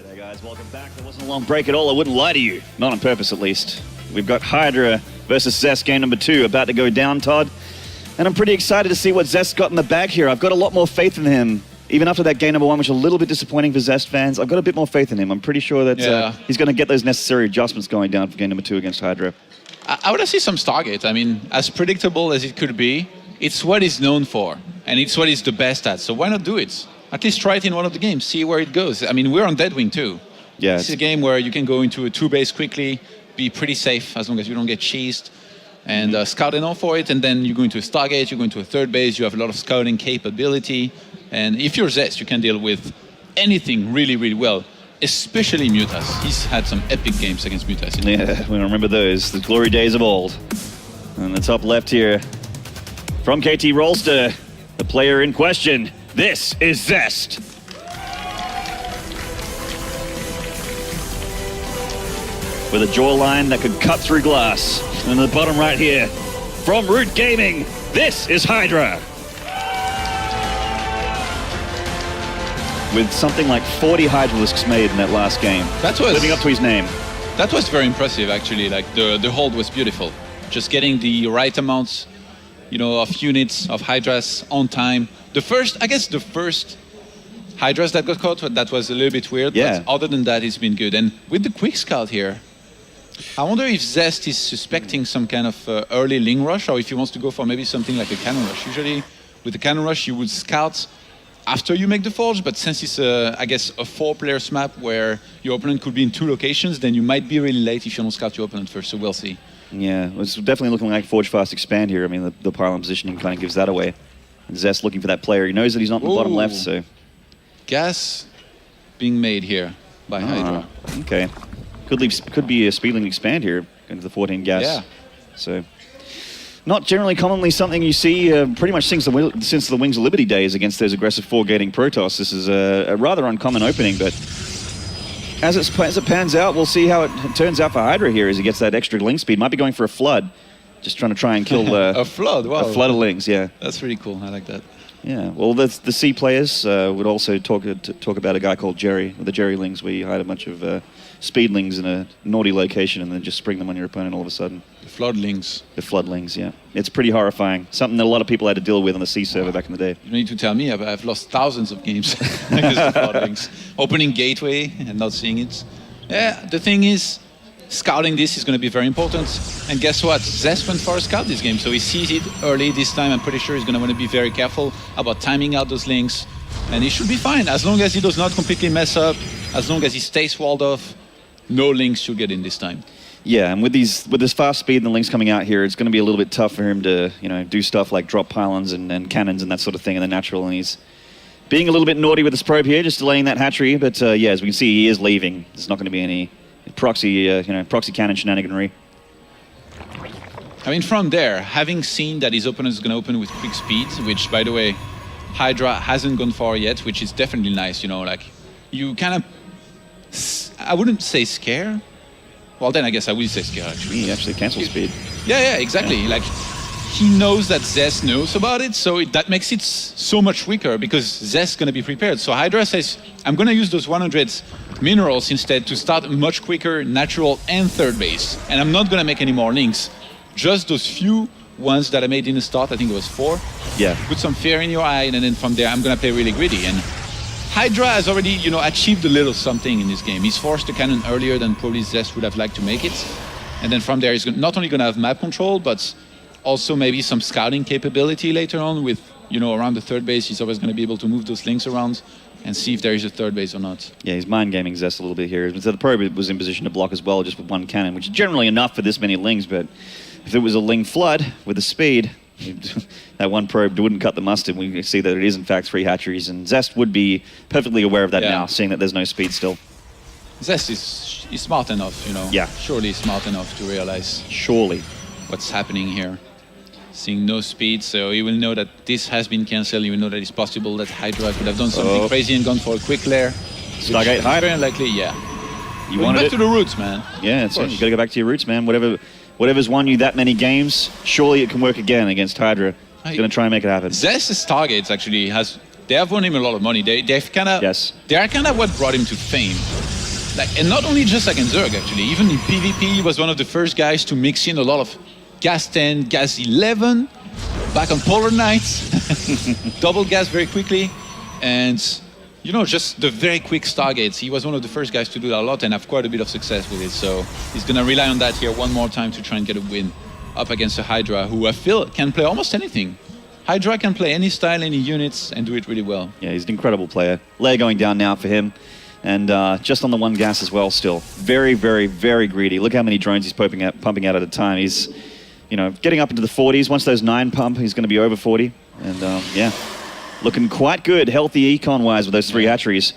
G'day guys, welcome back. There wasn't a long break at all, I wouldn't lie to you. Not on purpose at least. We've got Hydra versus Zest game number 2 about to go down, Todd. And I'm pretty excited to see what Zest's got in the bag here. I've got a lot more faith in him. Even after that game number 1, which was a little bit disappointing for Zest fans, I've got a bit more faith in him. I'm pretty sure that he's going to get those necessary adjustments going down for game number 2 against Hydra. I would see some Stargate. I mean, as predictable as it could be, it's what he's known for, and it's what he's the best at. So why not do it? At least try it in one of the games, see where it goes. I mean, we're on Deadwing too. Yeah. This is a game where you can go into a 2-base quickly, be pretty safe as long as you don't get cheesed, and scout enough for it, and then you go into a Stargate, you go into a 3rd base, you have a lot of scouting capability, and if you're Zest, you can deal with anything really, really well, especially Mutas. He's had some epic games against Mutas. Yeah, we remember those, the glory days of old. And the top left here, from KT Rolster, the player in question, this is Zest. With a jawline that could cut through glass. And the bottom right here, from Root Gaming, this is Hydra. With something like 40 Hydralisks made in that last game. That was living up to his name. That was very impressive, actually. Like the hold was beautiful. Just getting the right amounts, you know, of units of Hydras on time. The first Hydras that got caught, that was a little bit weird. Yeah. But other than that, it's been good. And with the quick scout here, I wonder if Zest is suspecting some kind of early Ling rush, or if he wants to go for maybe something like a cannon rush. Usually, with the cannon rush, you would scout after you make the forge, but since it's, I guess, a 4-players map where your opponent could be in 2 locations, then you might be really late if you don't scout your opponent first, so we'll see. Yeah, it's definitely looking like Forge Fast Expand here. I mean, the pylon positioning kind of gives that away. And Zest looking for that player. He knows that he's not in the bottom left, so... Gas being made here by Hydra. Okay. Could be a Speedling Expand here into the 14 gas. Yeah. So, not generally commonly something you see pretty much since the Wings of Liberty days against those aggressive 4-gating Protoss. This is a rather uncommon opening, but as it pans out, we'll see how it turns out for Hydra here as he gets that extra link speed. Might be going for a flood, just trying to try and kill a flood. Wow. A flood of lings. Yeah. That's really cool. I like that. Yeah, well, the C players would also talk about a guy called Jerry, the Jerry Lings, where you hide a bunch of speedlings in a naughty location and then just spring them on your opponent all of a sudden. The floodlings. The floodlings, yeah. It's pretty horrifying. Something that a lot of people had to deal with on the C server back in the day. You don't need to tell me. I've lost thousands of games because of floodlings. Opening gateway and not seeing it. Yeah, the thing is, scouting this is going to be very important. And guess what? Zest went for a scout this game, so he sees it early this time. I'm pretty sure he's going to want to be very careful about timing out those links. And he should be fine, as long as he does not completely mess up, as long as he stays walled off, no links should get in this time. Yeah, and with this fast speed and the links coming out here, it's going to be a little bit tough for him to, you know, do stuff like drop pylons and cannons and that sort of thing in the natural. And he's being a little bit naughty with his probe here, just delaying that hatchery. But yeah, as we can see, he is leaving. There's not going to be any proxy cannon shenaniganry. I mean, from there, having seen that his opponent is going to open with quick speed, which, by the way, Hydra hasn't gone for yet, which is definitely nice, you know, like, you kind of, I wouldn't say scare. Well, then I guess I will say scare, actually. He actually cancels speed. Yeah, exactly. Yeah. Like, he knows that Zest knows about it, so that makes it so much weaker because Zest's going to be prepared. So Hydra says, I'm going to use those 100 minerals instead to start a much quicker natural and 3rd base. And I'm not going to make any more links. Just those few ones that I made in the start, I think it was 4. Yeah. Put some fear in your eye, and then from there, I'm going to play really greedy. And Hydra has already, you know, achieved a little something in this game. He's forced the cannon earlier than probably Zest would have liked to make it. And then from there, he's not only going to have map control, but also maybe some scouting capability later on with, you know, around the 3rd base. He's always going to be able to move those links around and see if there is a 3rd base or not. Yeah, he's mind gaming Zest a little bit here. So the probe was in position to block as well, just with 1 cannon, which is generally enough for this many lings, but if it was a ling flood with the speed, that 1 probe wouldn't cut the mustard. We see that it is in fact 3 hatcheries, and Zest would be perfectly aware of that now, seeing that there's no speed still. Zest is smart enough, you know. Yeah. Surely smart enough to realize. Surely. What's happening here. Seeing no speed, so he will know that this has been cancelled. He will know that it's possible that Hydra could have done something crazy and gone for a quick lair. Stargate Hydra. Very unlikely, yeah. You wanted back to the roots, man. Yeah, that's it. You got to go back to your roots, man. Whatever's won you that many games, surely it can work again against Hydra. He's going to try and make it happen. Zest's targets actually they have won him a lot of money. They've kind of they are kind of what brought him to fame. Like, and not only just like in Zerg, actually, even in PvP, he was one of the first guys to mix in a lot of gas 10, gas 11, back on Polar Nights, double gas very quickly, and you know, just the very quick Stargates. He was one of the first guys to do that a lot and have quite a bit of success with it. So he's going to rely on that here one more time to try and get a win up against a Hydra, who I feel can play almost anything. Hydra can play any style, any units, and do it really well. Yeah, he's an incredible player. Layer going down now for him. And just on the one gas as well still. Very, very, very greedy. Look how many drones he's pumping out at a time. He's, you know, getting up into the 40s. Once those 9 pump, he's going to be over 40. And yeah, looking quite good, healthy econ-wise with those 3 hatcheries.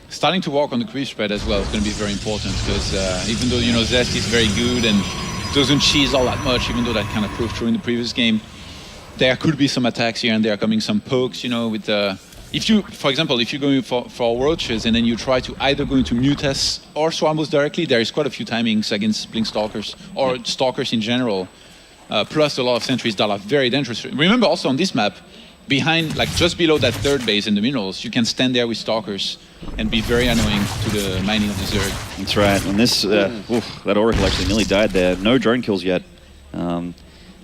Starting to walk on the creep spread as well is going to be very important because even though, you know, Zest is very good and doesn't cheese all that much, even though that kind of proved true in the previous game, there could be some attacks here and there coming, some pokes, you know, with if you, for example, if you're going for roaches and then you try to either go into Mutas or Swambos directly, there is quite a few timings against Blink Stalkers or Stalkers in general, plus a lot of sentries that are very dangerous. Remember also on this map, behind, like just below that 3rd base in the minerals, you can stand there with Stalkers and be very annoying to the mining of the Zerg. That's right, and this, that Oracle actually nearly died there. No drone kills yet.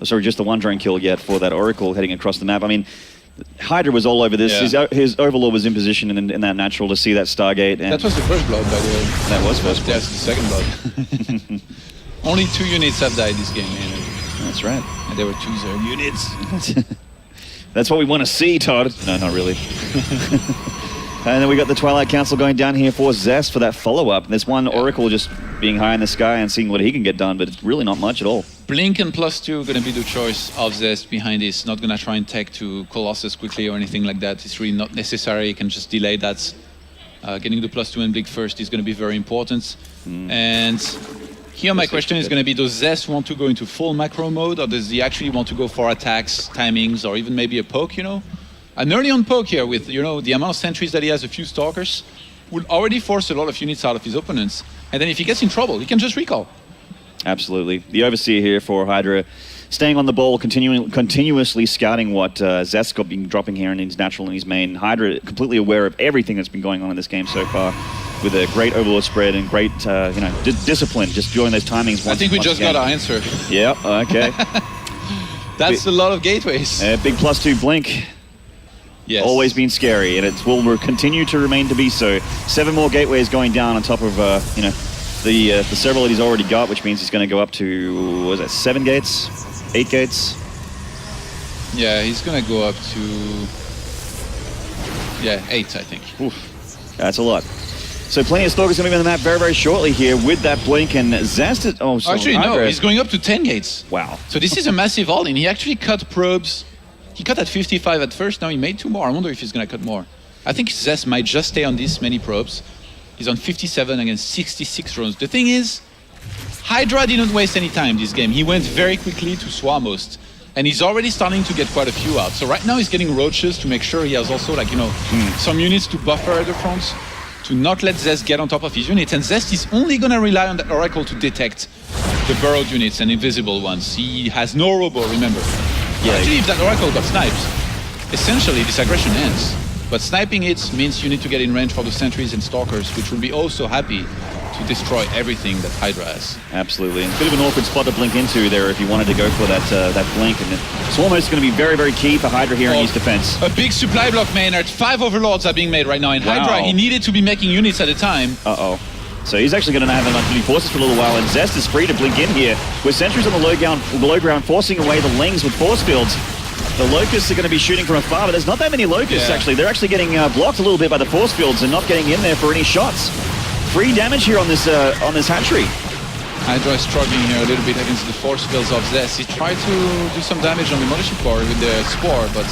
Sorry, just the 1 drone kill yet for that Oracle heading across the map. I mean, Hydra was all over this. Yeah. His Overlord was in position in that natural to see that Stargate. And that was the first blood, by the way. That was first blood. That's the second blood. Only 2 units have died this game, man. That's right. And there were 2 Zerg units. That's what we want to see, Todd. No, not really. And then we got the Twilight Council going down here for Zest for that follow-up. There's one Oracle just being high in the sky and seeing what he can get done, but it's really not much at all. Blink and +2 going to be the choice of Zest behind this. Not going to try and tech to Colossus quickly or anything like that. It's really not necessary. You can just delay that. Getting the +2 and Blink first is going to be very important. And here my question is going to be, does Zest want to go into full macro mode, or does he actually want to go for attacks, timings, or even maybe a poke, you know? An early on poke here with, you know, the amount of sentries that he has, a few Stalkers, will already force a lot of units out of his opponents. And then if he gets in trouble, he can just recall. Absolutely. The Overseer here for Hydra, staying on the ball, continuously scouting what Zest's got been dropping here in his natural and his main. Hydra completely aware of everything that's been going on in this game so far, with a great Overlord spread and great, you know, discipline, just doing those timings. I think we just got our answer. Yeah, okay. That's a lot of gateways. Big +2 Blink. Yes. Always been scary, and it will continue to remain to be so. 7 more gateways going down on top of, you know, the several that he's already got, which means he's going to go up to, what is that, 7 gates? 8 gates? Yeah, he's going to go up to, yeah, 8, I think. Oof, that's a lot. So plenty of Stalkers going to be on the map very, very shortly here with that Blink and Zest. Actually, no, he's going up to 10 gates. Wow. So this is a massive all-in. He actually cut probes. He cut at 55 at first, now he made 2 more. I wonder if he's going to cut more. I think Zest might just stay on this many probes. He's on 57 against 66 drones. The thing is, Hydra didn't waste any time this game. He went very quickly to Swarmost, and he's already starting to get quite a few out. So right now he's getting roaches to make sure he has also, like, you know, some units to buffer at the front, to not let Zest get on top of his units. And Zest is only going to rely on the Oracle to detect the burrowed units and invisible ones. He has no robo, remember. Yeah, actually, if that Oracle got sniped, essentially this aggression ends. But sniping it means you need to get in range for the sentries and Stalkers, which will be also happy to destroy everything that Hydra has. Absolutely. And a bit of an awkward spot to blink into there if you wanted to go for that blink. And it's almost going to be very, very key for Hydra here in his defense. A big supply block, Maynard. 5 Overlords are being made right now. And Hydra, he needed to be making units at a time. Uh-oh. So he's actually going to have enough forces for a little while, and Zest is free to blink in here with sentries on the below ground forcing away the Lings with force fields. The Locusts are going to be shooting from afar, but there's not that many Locusts actually. They're actually getting blocked a little bit by the force fields and not getting in there for any shots. Free damage here on this hatchery. Hydra is struggling here a little bit against the force fields of Zest. He tried to do some damage on the Mothership Core with the Spore, but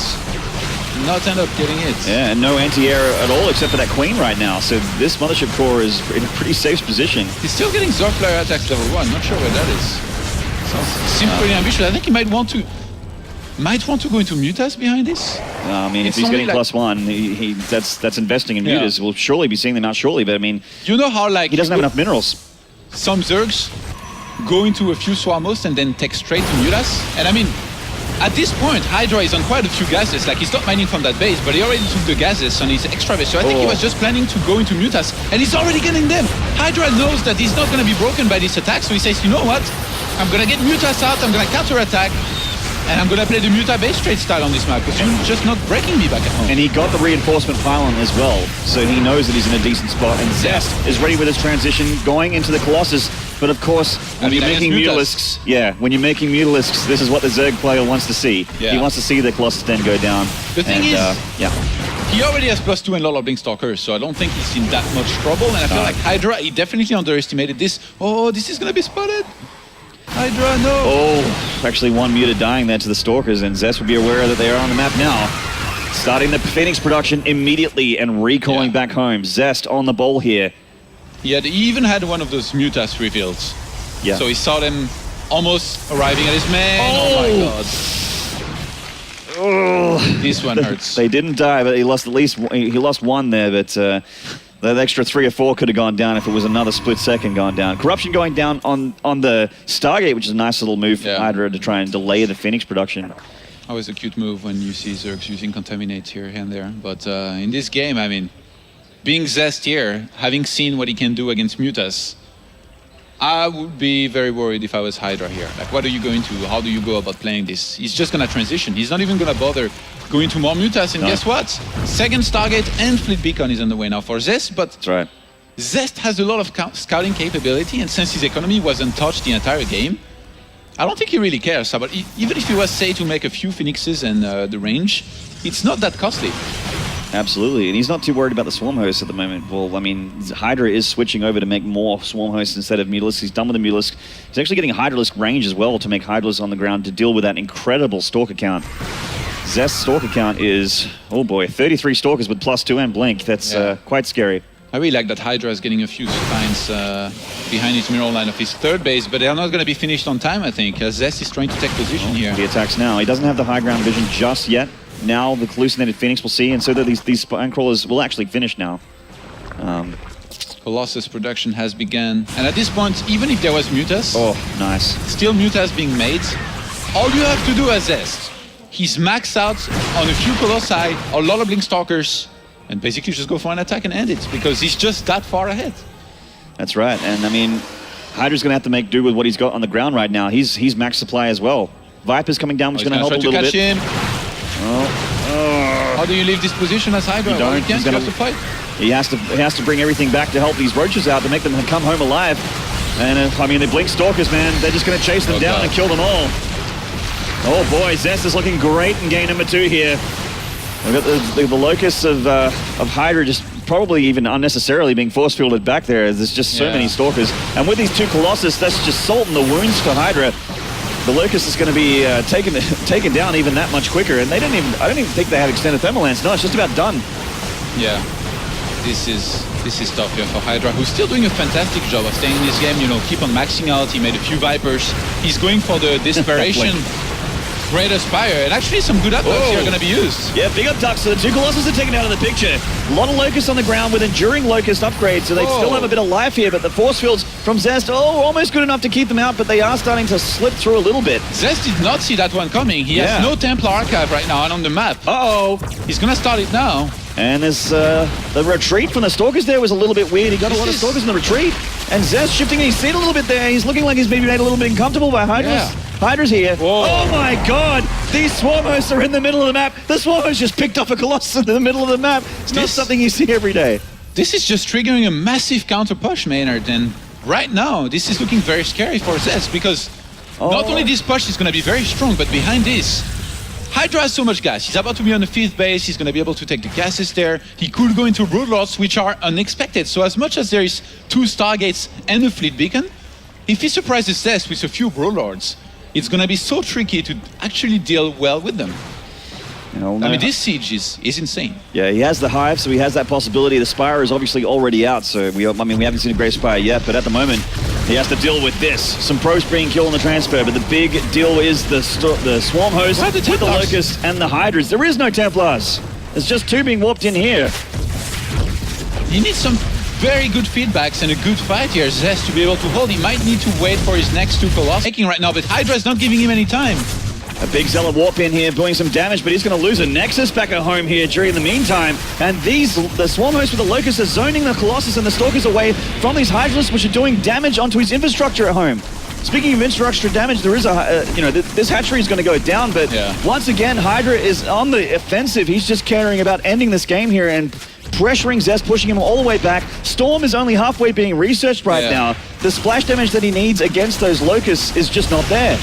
not end up getting it. Yeah, and no anti-air at all except for that Queen right now. So this Mothership Core is in a pretty safe position. He's still getting Zerg player attacks level 1. Not sure where that is. Seems pretty ambitious. I think he might want to go into Mutas behind this. I mean, if he's getting +1, that's investing in Mutas. We'll surely be seeing them out shortly, but I mean, you know how like he doesn't have enough minerals. Some Zergs go into a few Swarmost and then take straight to Mutas, and I mean, At this point, Hydra is on quite a few gases. Like, he's not mining from that base, but he already took the gases on his extra base. So I think he was just planning to go into Mutas, and he's already getting them. Hydra knows that he's not going to be broken by this attack, so he says, you know what? I'm going to get Mutas out, I'm going to counter-attack, and I'm going to play the Muta base trade style on this map, because you're just not breaking me back at home. And he got the reinforcement pylon as well, so he knows that he's in a decent spot. And Zest is ready with his transition, going into the Colossus. But of course, when you're making Mutalisks, when you're making Mutalisks, this is what the Zerg player wants to see. Yeah. He wants to see the Colossus then go down. The thing is, he already has +2 in lot of Blinkstalkers, so I don't think he's in that much trouble. And I feel like Hydra, he definitely underestimated this. Oh, this is going to be spotted. Hydra, no! Oh, actually one Muta dying there to the Stalkers, and Zest would be aware that they are on the map now. Starting the Phoenix production immediately and recalling back home. Zest on the ball here. He even had one of those Mutas reveals. Yeah. So he saw them almost arriving at his man. Oh my god. Oh. This one hurts. They didn't die, but he lost at least one there, but that extra 3 or 4 could have gone down if it was another split second gone down. Corruption going down on the Stargate, which is a nice little move for Hydra to try and delay the Phoenix production. Always a cute move when you see Zergs using Contaminate here and there. But in this game, I mean, being Zest here, having seen what he can do against Mutas, I would be very worried if I was Hydra here. Like, what are you going to, how do you go about playing this? He's just going to transition. He's not even going to bother going to more Mutas, and guess what? Second Stargate and Fleet Beacon is on the way now for Zest, but that's right. Zest has a lot of scouting capability, and since his economy was untouched the entire game, I don't think he really cares about it. Even if he was, say, to make a few Phoenixes and the range, it's not that costly. Absolutely, and he's not too worried about the Swarm Hosts at the moment. Well, I mean, Hydra is switching over to make more Swarm Hosts instead of Mutalisks. He's done with the Mutalisk. He's actually getting Hydralisk range as well to make Hydralisk on the ground to deal with that incredible Stalker count. Zest's Stalker count is, oh boy, 33 Stalkers with +2 and Blink. That's quite scary. I really like that Hydra is getting a few spines behind his mirror line of his third base, but they are not going to be finished on time, I think. Zest is trying to take position here. He attacks now. He doesn't have the high ground vision just yet. Now the hallucinated Phoenix will see, and so that these spine crawlers will actually finish now. Colossus production has begun, and at this point, even if there was Mutas, nice. Still Mutas being made. All you have to do as Zest, he's maxed out on a few Colossi, a lot of Blinkstalkers, and basically just go for an attack and end it, because he's just that far ahead. That's right, and I mean, Hydra's going to have to make do with what he's got on the ground right now. He's max supply as well. Viper's coming down, which is going to help a little bit. Him. How do you leave this position as Hydra? You don't. You can't have to fight. He has to bring everything back to help these roaches out, to make them come home alive. And I mean, the Blink Stalkers, man, they're just going to chase them down and kill them all. Oh boy, Zest is looking great in game number 2 here. We've got the locusts of Hydra just probably even unnecessarily being force-fielded back there. There's just so many Stalkers. And with these 2 Colossus, that's just salt in the wounds for Hydra. The Locust is going to be taken down even that much quicker, and I don't even think they have extended thermal lance. No, it's just about done. Yeah, this is tough here for Hydra, who's still doing a fantastic job of staying in this game. You know, keep on maxing out. He made a few Vipers. He's going for the Desperation Great Aspire, and actually some good upducts here are going to be used. Yeah, big upducts. So the 2 Colossus are taken out of the picture. A lot of Locusts on the ground with Enduring Locust upgrades, so they still have a bit of life here, but the force fields from Zest, almost good enough to keep them out, but they are starting to slip through a little bit. Zest did not see that one coming. He has no Templar Archive right now and on the map. He's going to start it now. And there's the retreat from the Stalkers there was a little bit weird. He got a lot of Stalkers in the retreat. And Zest shifting his seat a little bit there. He's looking like he's maybe made a little bit uncomfortable by Hydra's. Hydra's here. Whoa. Oh my god! These Swarm Hosts are in the middle of the map. The Swarm Host just picked off a Colossus in the middle of the map. It's not something you see every day. This is just triggering a massive counter push, Maynard. And right now, this is looking very scary for Zest, because not only this push is going to be very strong, but behind this, Hydra has so much gas. He's about to be on the 5th base. He's going to be able to take the gases there. He could go into Broodlords, which are unexpected. So as much as there is 2 Stargates and a Fleet Beacon, if he surprises Zest with a few Broodlords, it's going to be so tricky to actually deal well with them. I mean, this siege is insane. Yeah, he has the Hive, so he has that possibility. The Spire is obviously already out, so we haven't seen a Grey Spire yet, but at the moment, he has to deal with this. Some pros being killed on the transfer, but the big deal is the Swarm Host with the Locust and the Hydras. There is no Templars. There's just 2 being warped in here. He needs some very good feedbacks and a good fight here, Zest, to be able to hold. He might need to wait for his next 2 Colossus. Taking right now, but Hydra is not giving him any time. A big Zealot Warp in here, doing some damage, but he's going to lose a Nexus back at home here during the meantime. And the Swarm Host with the Locust are zoning the Colossus and the Stalkers away from these Hydralisks, which are doing damage onto his infrastructure at home. Speaking of infrastructure damage, there is this hatchery is going to go down, but once again, Hydra is on the offensive. He's just caring about ending this game here and pressuring Zest, pushing him all the way back. Storm is only halfway being researched right now. The splash damage that he needs against those Locusts is just not there.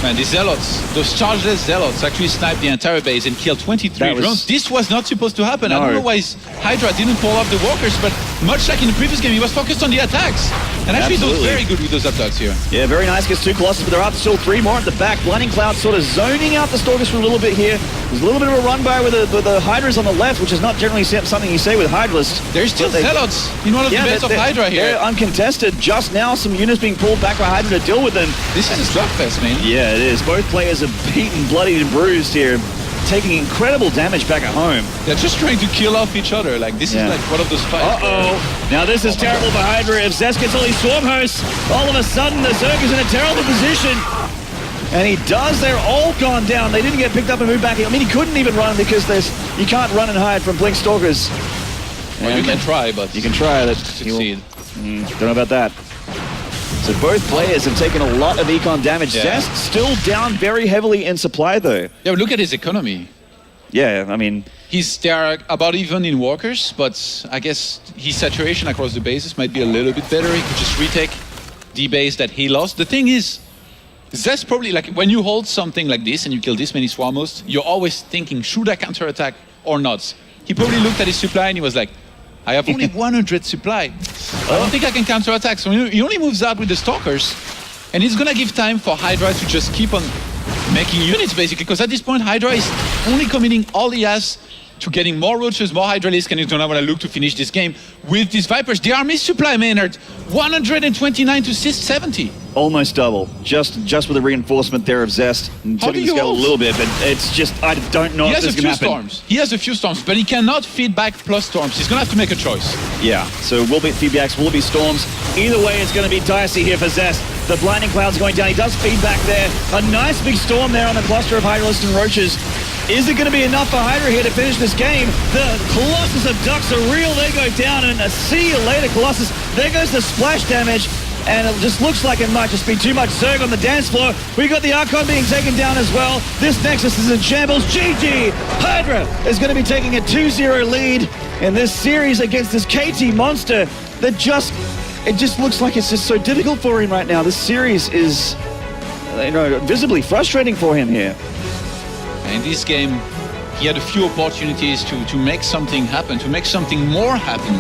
Man, these Zealots, those chargeless Zealots actually sniped the entire base and killed 23 drones. This was not supposed to happen. No. I don't know why Hydra didn't pull off the walkers, but much like in the previous game, he was focused on the attacks. And actually he was very good with those attacks here. Yeah, very nice. Gets 2 Colossus, but there are still 3 more at the back. Blinding Cloud sort of zoning out the Stalkers for a little bit here. There's a little bit of a run by with the Hydras on the left, which is not generally something you say with Hydralisks. There's still Zealots in one of the beds of Hydra here. They're uncontested. Just now, some units being pulled back by Hydra to deal with them. This is a slugfest, man. Yeah, it is. Both players are beaten, bloodied, and bruised here, taking incredible damage back at home. They're just trying to kill off each other. Like, this is like one of those fights. Now this is terrible for Hydra. If Zest gets all these Swarm Hosts, all of a sudden the Zerg is in a terrible position. And he does. They're all gone down. They didn't get picked up and moved back. I mean, he couldn't even run because you can't run and hide from Blink Stalkers. Well, you can try, but you can try that. Succeed. Don't know about that. So both players have taken a lot of econ damage. Zest still down very heavily in supply, though. Yeah, but look at his economy. Yeah, I mean... They're about even in walkers, but I guess his saturation across the bases might be a little bit better. He could just retake the base that he lost. The thing is, Zest probably, like, when you hold something like this and you kill this many Swarm Hosts, you're always thinking, should I counterattack or not? He probably looked at his supply and he was like, I have only 100 supply. I don't think I can counterattack. So he only moves out with the Stalkers. And it's going to give time for Hydra to just keep on making units, basically. Because at this point, Hydra is only committing all he has to getting more Roaches, more Hydralisks, and he's going to want to look to finish this game with these Vipers. The army supply, Maynard, 129 to 70. Almost double, just with the reinforcement there of Zest. How do you scale a little bit, but it's just, I don't know if this is going to happen. He has a few storms, but he cannot feed back plus storms. He's going to have to make a choice. Yeah, so will be feedbacks, will be storms. Either way, it's going to be dicey here for Zest. The Blinding Cloud's going down. He does feedback there. A nice big storm there on the cluster of Hydralisks and Roaches. Is it going to be enough for Hydra here to finish this game? The Colossus of Ducks are real. They go down, and see you later, Colossus. There goes the splash damage. And it just looks like it might just be too much Zerg on the dance floor. We got the Archon being taken down as well. This Nexus is in shambles. GG! Hydra is going to be taking a 2-0 lead in this series against this KT monster that it just looks like it's just so difficult for him right now. This series is, visibly frustrating for him here. In this game, he had a few opportunities to make something happen, to make something more happen.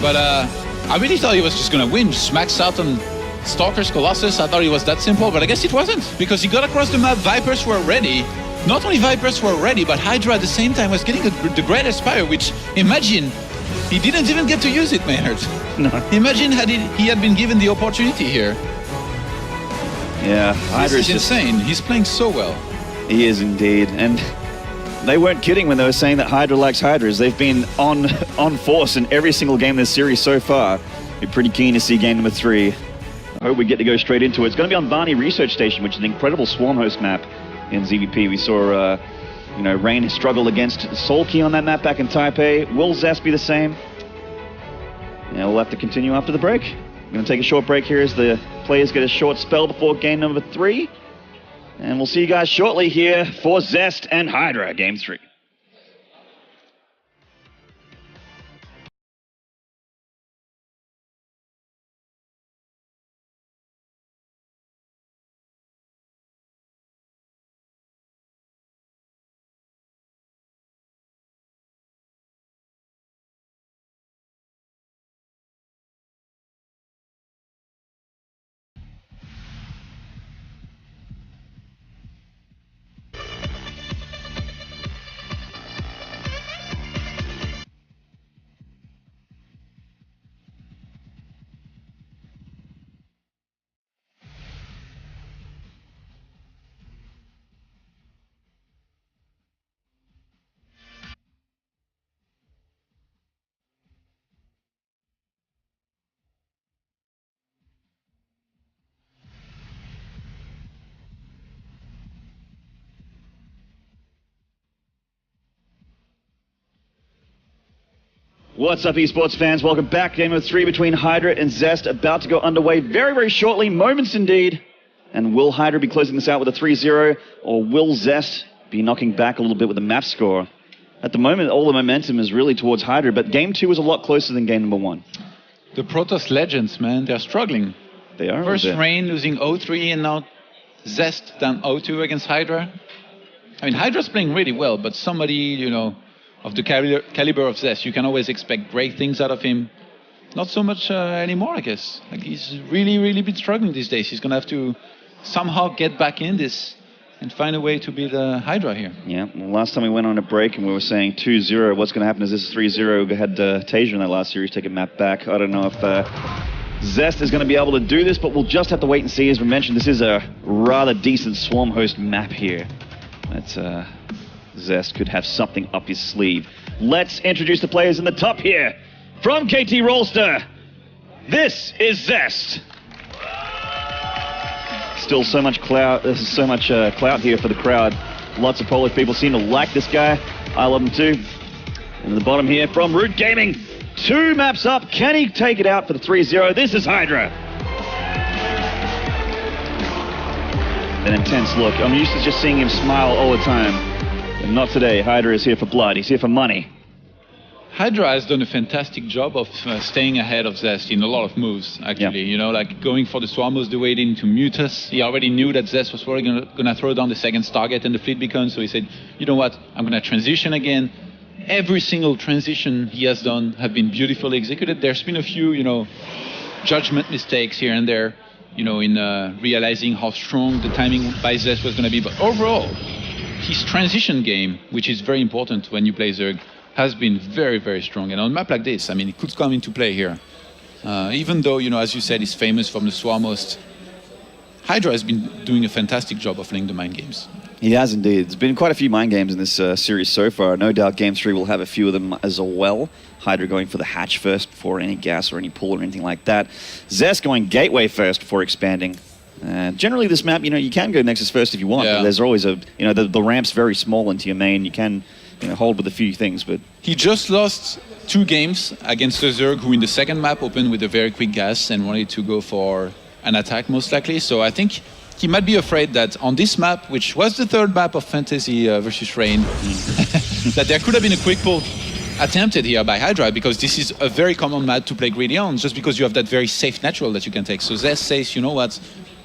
But I really thought he was just going to win, just max out on Stalkers, Colossus. I thought it was that simple, but I guess it wasn't. Because he got across the map, Vipers were ready. Not only Vipers were ready, but Hydra at the same time was getting the Great Aspire, which, imagine, he didn't even get to use it, Maynard. No. Imagine he had been given the opportunity here. Yeah, Hydra is insane. He's playing so well. He is indeed, and they weren't kidding when they were saying that Hydra likes Hydras. They've been on force in every single game in this series so far. Be pretty keen to see game number 3. I hope we get to go straight into it. It's going to be on Varney Research Station, which is an incredible Swarm Host map in ZvP. We saw, Rain struggle against Solkey on that map back in Taipei. Will Zest be the same? Yeah, we'll have to continue after the break. We're going to take a short break here as the players get a short spell before game number 3. And we'll see you guys shortly here for Zest and Hydra, Game 3. What's up, esports fans? Welcome back. Game of 3 between Hydra and Zest about to go underway very, very shortly. Moments indeed. And will Hydra be closing this out with a 3-0, or will Zest be knocking back a little bit with a map score? At the moment, all the momentum is really towards Hydra, but game 2 was a lot closer than game number 1. The Protoss legends, man, they're struggling. They are. First Rain losing 0-3, and now Zest down 0-2 against Hydra. I mean, Hydra's playing really well, but somebody, you know, of the caliber of Zest, you can always expect great things out of him. Not so much anymore, I guess. Like, he's really been struggling these days. He's going to have to somehow get back in this and find a way to beat Hydra here. Yeah, well, last time we went on a break and we were saying 2-0. What's going to happen is this is 3-0. We had Tasia in that last series take a map back. I don't know if Zest is going to be able to do this, but we'll just have to wait and see. As we mentioned, this is a rather decent Swarm host map here. That's Zest could have something up his sleeve. Let's introduce the players in the top here. From KT Rolster, this is Zest. Still so much clout. This is so much clout here for the crowd. Lots of Polish people seem to like this guy. I love him too. And at the bottom here, from Root Gaming, 2 maps up. Can he take it out for the 3-0? This is Hydra. An intense look. I'm used to just seeing him smile all the time. But not today. Hydra is here for blood. He's here for money. Hydra has done a fantastic job of staying ahead of Zest in a lot of moves, actually. Yeah. You know, like going for the Swarmos the way he did into mute us. He already knew that Zest was probably going to throw down the second Stargate and the fleet beacon, so he said, you know what, I'm going to transition again. Every single transition he has done have been beautifully executed. There's been a few, you know, judgment mistakes here and there, you know, in realizing how strong the timing by Zest was going to be. But overall, his transition game, which is very important when you play Zerg, has been very strong. And on a map like this, I mean, it could come into play here. Even though, you know, as you said, he's famous from the Swarm host, Hydra has been doing a fantastic job of playing the mind games. He has indeed. There's been quite a few mind games in this series so far. No doubt Game 3 will have a few of them as well. Hydra going for the hatch first before any gas or any pull or anything like that. Zest going gateway first before expanding. Generally this map, you know, you can go Nexus first if you want, but there's always a, you know, the ramp's very small into your main. You can, you know, hold with a few things, but... He just lost 2 games against the Zerg, who in the second map opened with a very quick gas and wanted to go for an attack most likely. So I think he might be afraid that on this map, which was the 3rd map of Fantasy versus Rain, that there could have been a quick pull attempted here by Hydra, because this is a very common map to play greedy on, just because you have that very safe natural that you can take. So Zest says, you know what,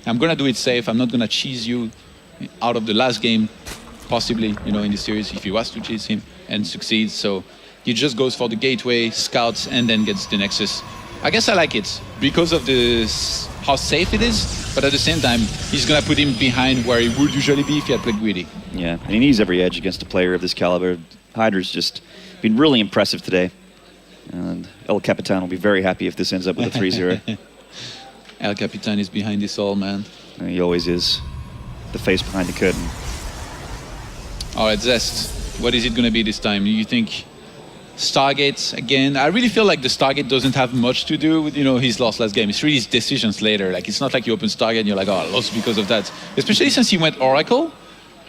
I'm going to do it safe. I'm not going to cheese you out of the last game, possibly, you know, in this series, if he was to cheese him and succeeds. So he just goes for the gateway, scouts, and then gets the Nexus. I guess I like it because of this, how safe it is, but at the same time, he's going to put him behind where he would usually be if he had played greedy. Yeah, and he needs every edge against a player of this caliber. Hydra's just been really impressive today. And El Capitan will be very happy if this ends up with a 3-0. El Capitan is behind this all, man. And he always is. The face behind the curtain. All right, Zest, what is it going to be this time? Do you think Stargate again? I really feel like the Stargate doesn't have much to do with, you know, his last game. It's really his decisions later. Like, it's not like you open Stargate and you're like, oh, I lost because of that. Especially since he went Oracle,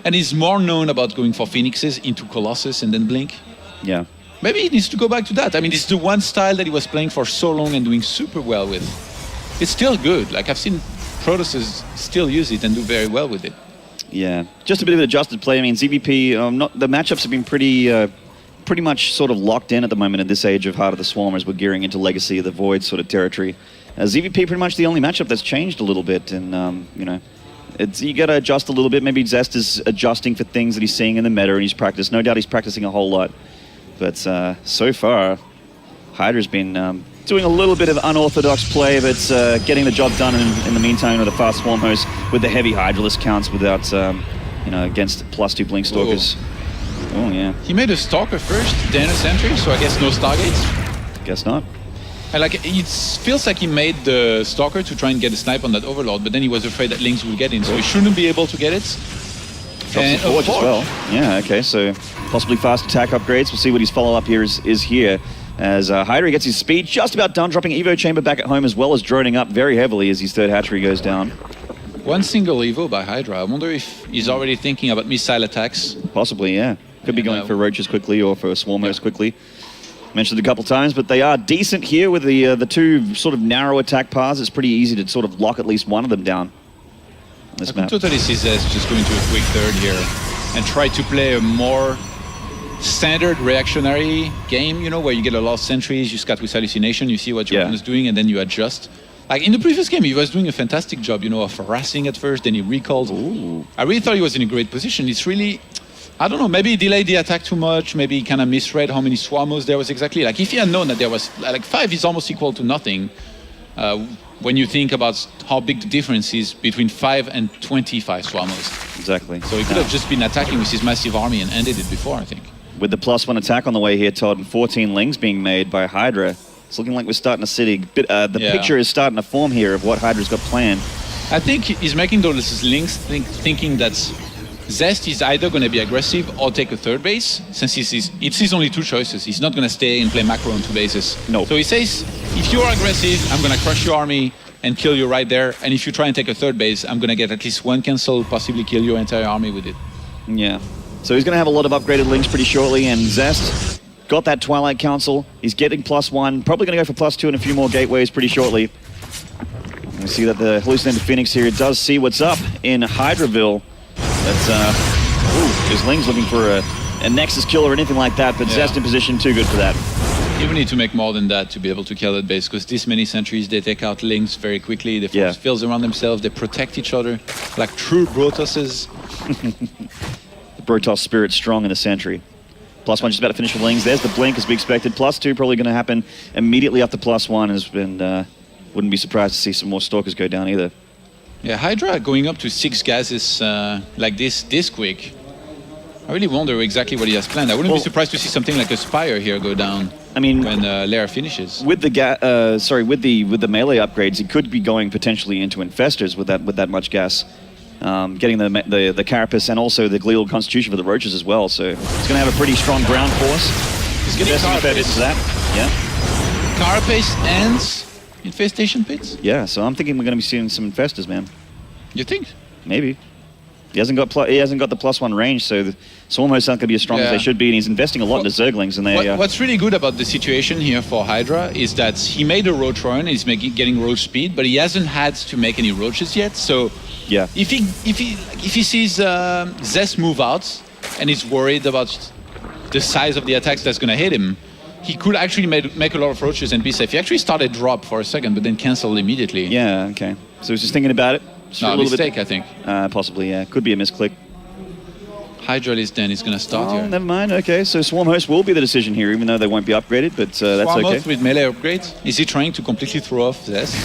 and he's more known about going for Phoenixes into Colossus and then Blink. Yeah. Maybe he needs to go back to that. I mean, it's the one style that he was playing for so long and doing super well with. It's still good. Like, I've seen Protosses still use it and do very well with it. Yeah, just a bit of an adjusted play. I mean, ZvP, the matchups have been pretty much sort of locked in at the moment at this age of Heart of the Swarm as we're gearing into Legacy of the Void sort of territory. ZvP pretty much the only matchup that's changed a little bit, and you know, you got to adjust a little bit. Maybe Zest is adjusting for things that he's seeing in the meta and he's practiced. No doubt he's practicing a whole lot, but so far, Hydra's been doing a little bit of unorthodox play, but getting the job done in the meantime with the fast Swarm host with the heavy Hydralist counts without, you know, against +2 Blink Stalkers. Oh, yeah. He made a Stalker first, then a Sentry, so I guess no Stargates? Guess not. And like, it feels like he made the Stalker to try and get a snipe on that Overlord, but then he was afraid that Lynx would get in, so he shouldn't be able to get it. And Forge as well. Yeah, okay, so possibly fast attack upgrades. We'll see what his follow-up here is here. As Hydra gets his speed just about done, dropping Evo Chamber back at home as well as droning up very heavily as his 3rd hatchery goes down. One single Evo by Hydra. I wonder if he's already thinking about missile attacks. Possibly, yeah. Could be going for roaches quickly or for swarmers quickly. Mentioned it a couple times, but they are decent here with the two sort of narrow attack paths. It's pretty easy to sort of lock at least one of them down. I can totally see Zest just going to a quick third here and try to play a more standard reactionary game, you know, where you get a lot of sentries, you scout with hallucination, you see what your opponent is doing, and then you adjust. Like in the previous game, he was doing a fantastic job, you know, of harassing at first, then he recalled. Ooh. I really thought he was in a great position. It's really, I don't know, maybe he delayed the attack too much, maybe he kind of misread how many Swamos there was exactly. Like if he had known that there was, like 5 is almost equal to nothing, when you think about how big the difference is between 5 and 25 Swamos. Exactly. So he could have just been attacking with his massive army and ended it before, I think. With the +1 attack on the way here, Todd, and 14 lings being made by Hydra, it's looking like we're starting to see the picture is starting to form here of what Hydra's got planned. I think he's making those links thinking that Zest is either going to be aggressive or take a third base, since it's his only 2 choices. He's not going to stay and play macro on 2 bases. No. So he says, if you're aggressive, I'm going to crush your army and kill you right there. And if you try and take a third base, I'm going to get at least 1 cancel, possibly kill your entire army with it. Yeah. So he's going to have a lot of upgraded links pretty shortly, and Zest got that Twilight Council. He's getting +1, probably going to go for +2 and a few more gateways pretty shortly. We see that the Hallucinated Phoenix here does see what's up in Hydraville. That's, his Ling's looking for a Nexus kill or anything like that, but Zest in position, too good for that. You need to make more than that to be able to kill that base, because this many sentries, they take out Lings very quickly, they force fields around themselves, they protect each other, like true Brotoses. The Brotos spirit strong in the sentry. +1 just about to finish with Lings. There's the blink as we expected. +2 probably going to happen immediately after +1 has been, wouldn't be surprised to see some more Stalkers go down either. Yeah, Hydra going up to 6 gases like this quick. I really wonder exactly what he has planned. I wouldn't be surprised to see something like a Spire here go down. I mean, when Lair finishes. With the with the melee upgrades, he could be going potentially into Infestors with that much gas, getting the Carapace and also the Glial Constitution for the Roaches as well. So he's going to have a pretty strong ground force. He's getting Carapace. That, Carapace and Infestation Pits? Yeah, so I'm thinking we're going to be seeing some Infestors, man. You think? Maybe. He hasn't got the +1 range, so the Swarmhosts aren't going to be as strong as they should be, and he's investing a lot into Zerglings. And what's really good about the situation here for Hydra is that he made a Roach run, he's getting Roach speed, but he hasn't had to make any Roaches yet. So if he sees Zest move out and he's worried about the size of the attacks that's going to hit him, he could actually make a lot of Roaches and be safe. He actually started drop for a second, but then canceled immediately. Yeah, okay. So he's just thinking about it. No, a mistake, I think. Possibly, yeah. Could be a misclick. Hydra is then is going to start here. Never mind. Okay, so Swarmhost will be the decision here, even though they won't be upgraded, but that's okay. Swarmhost with melee upgrades. Is he trying to completely throw off Zest?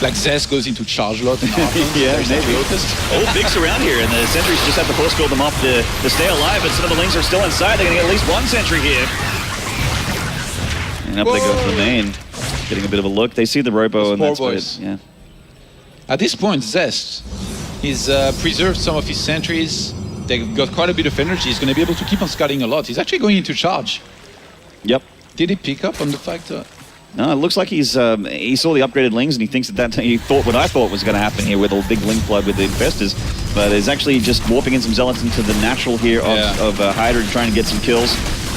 Like Zest goes into charge lot and maybe. All Bigs around here, and the sentries just have to force field them off to stay alive, but some of the Lings are still inside. They're going to get at least 1 sentry here. And up they go for the main. Getting a bit of a look. They see the Robo, and that's it. Yeah. At this point, Zest, he's preserved some of his sentries. They've got quite a bit of energy. He's going to be able to keep on scouting a lot. He's actually going into charge. Yep. Did he pick up on the fact that... No, it looks like he saw the upgraded Lings, and he thinks he thought what I thought was going to happen here with a big Ling flood with the Infestors. But he's actually just warping in some Zealots into the natural here of Hydra, trying to get some kills.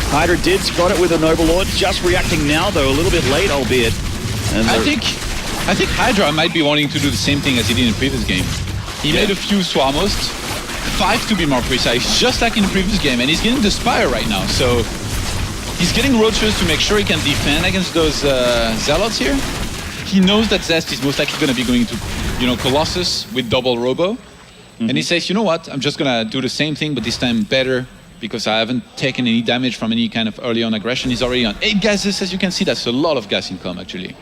Hydra did spot it with a Noble Lord, just reacting now, though, a little bit late, albeit. And I think Hydra might be wanting to do the same thing as he did in the previous game. He made a few Swarmhosts, 5 to be more precise, just like in the previous game, and he's getting the Spire right now. So he's getting Roaches to make sure he can defend against those Zealots here. He knows that Zest is most likely going to be going to, Colossus with double Robo. And he says, you know what, I'm just going to do the same thing, but this time better, because I haven't taken any damage from any kind of early on aggression. He's already on 8 gases, as you can see. That's a lot of gas income, actually.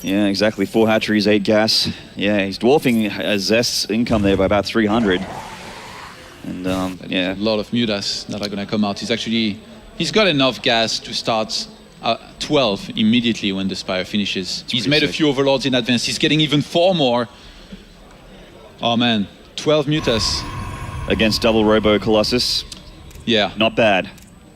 Yeah, exactly. 4 hatcheries, 8 gas. Yeah, he's dwarfing Zest's income there by about 300. And a lot of mutas that are going to come out. He's got enough gas to start 12 immediately when the Spire finishes. He's made a few Overlords in advance. He's getting even 4 more. Oh man, 12 mutas. Against double Robo Colossus. Yeah. Not bad.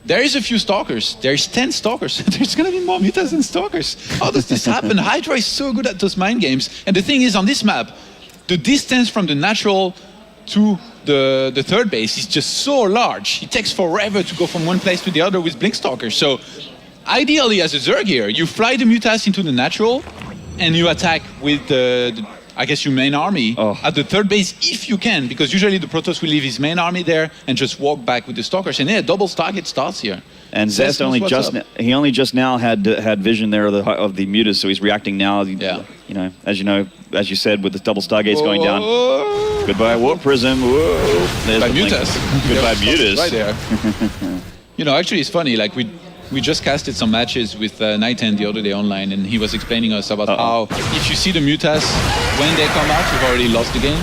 There is a few Stalkers. There's 10 Stalkers. There's going to be more mutas than Stalkers. How does this happen? Hydra is so good at those mind games. And the thing is, on this map, the distance from the natural to the third base is just so large. It takes forever to go from one place to the other with Blink Stalkers. So ideally, as a Zerg here, you fly the Mutas into the natural, and you attack with I guess, your main army at the third base if you can, because usually the Protoss will leave his main army there and just walk back with the Stalkers. And yeah, double target starts here. And Zest only just now had vision there of the Mutas, so he's reacting now. Yeah. You know, as you said, with the double Stargates going down. Goodbye, Warp Prism. Whoa. There's Goodbye, Mutas. Goodbye, Mutas. Right there. Actually, it's funny. Like we just casted some matches with Nighten the other day online, and he was explaining us about how if you see the Mutas when they come out, you've already lost the game.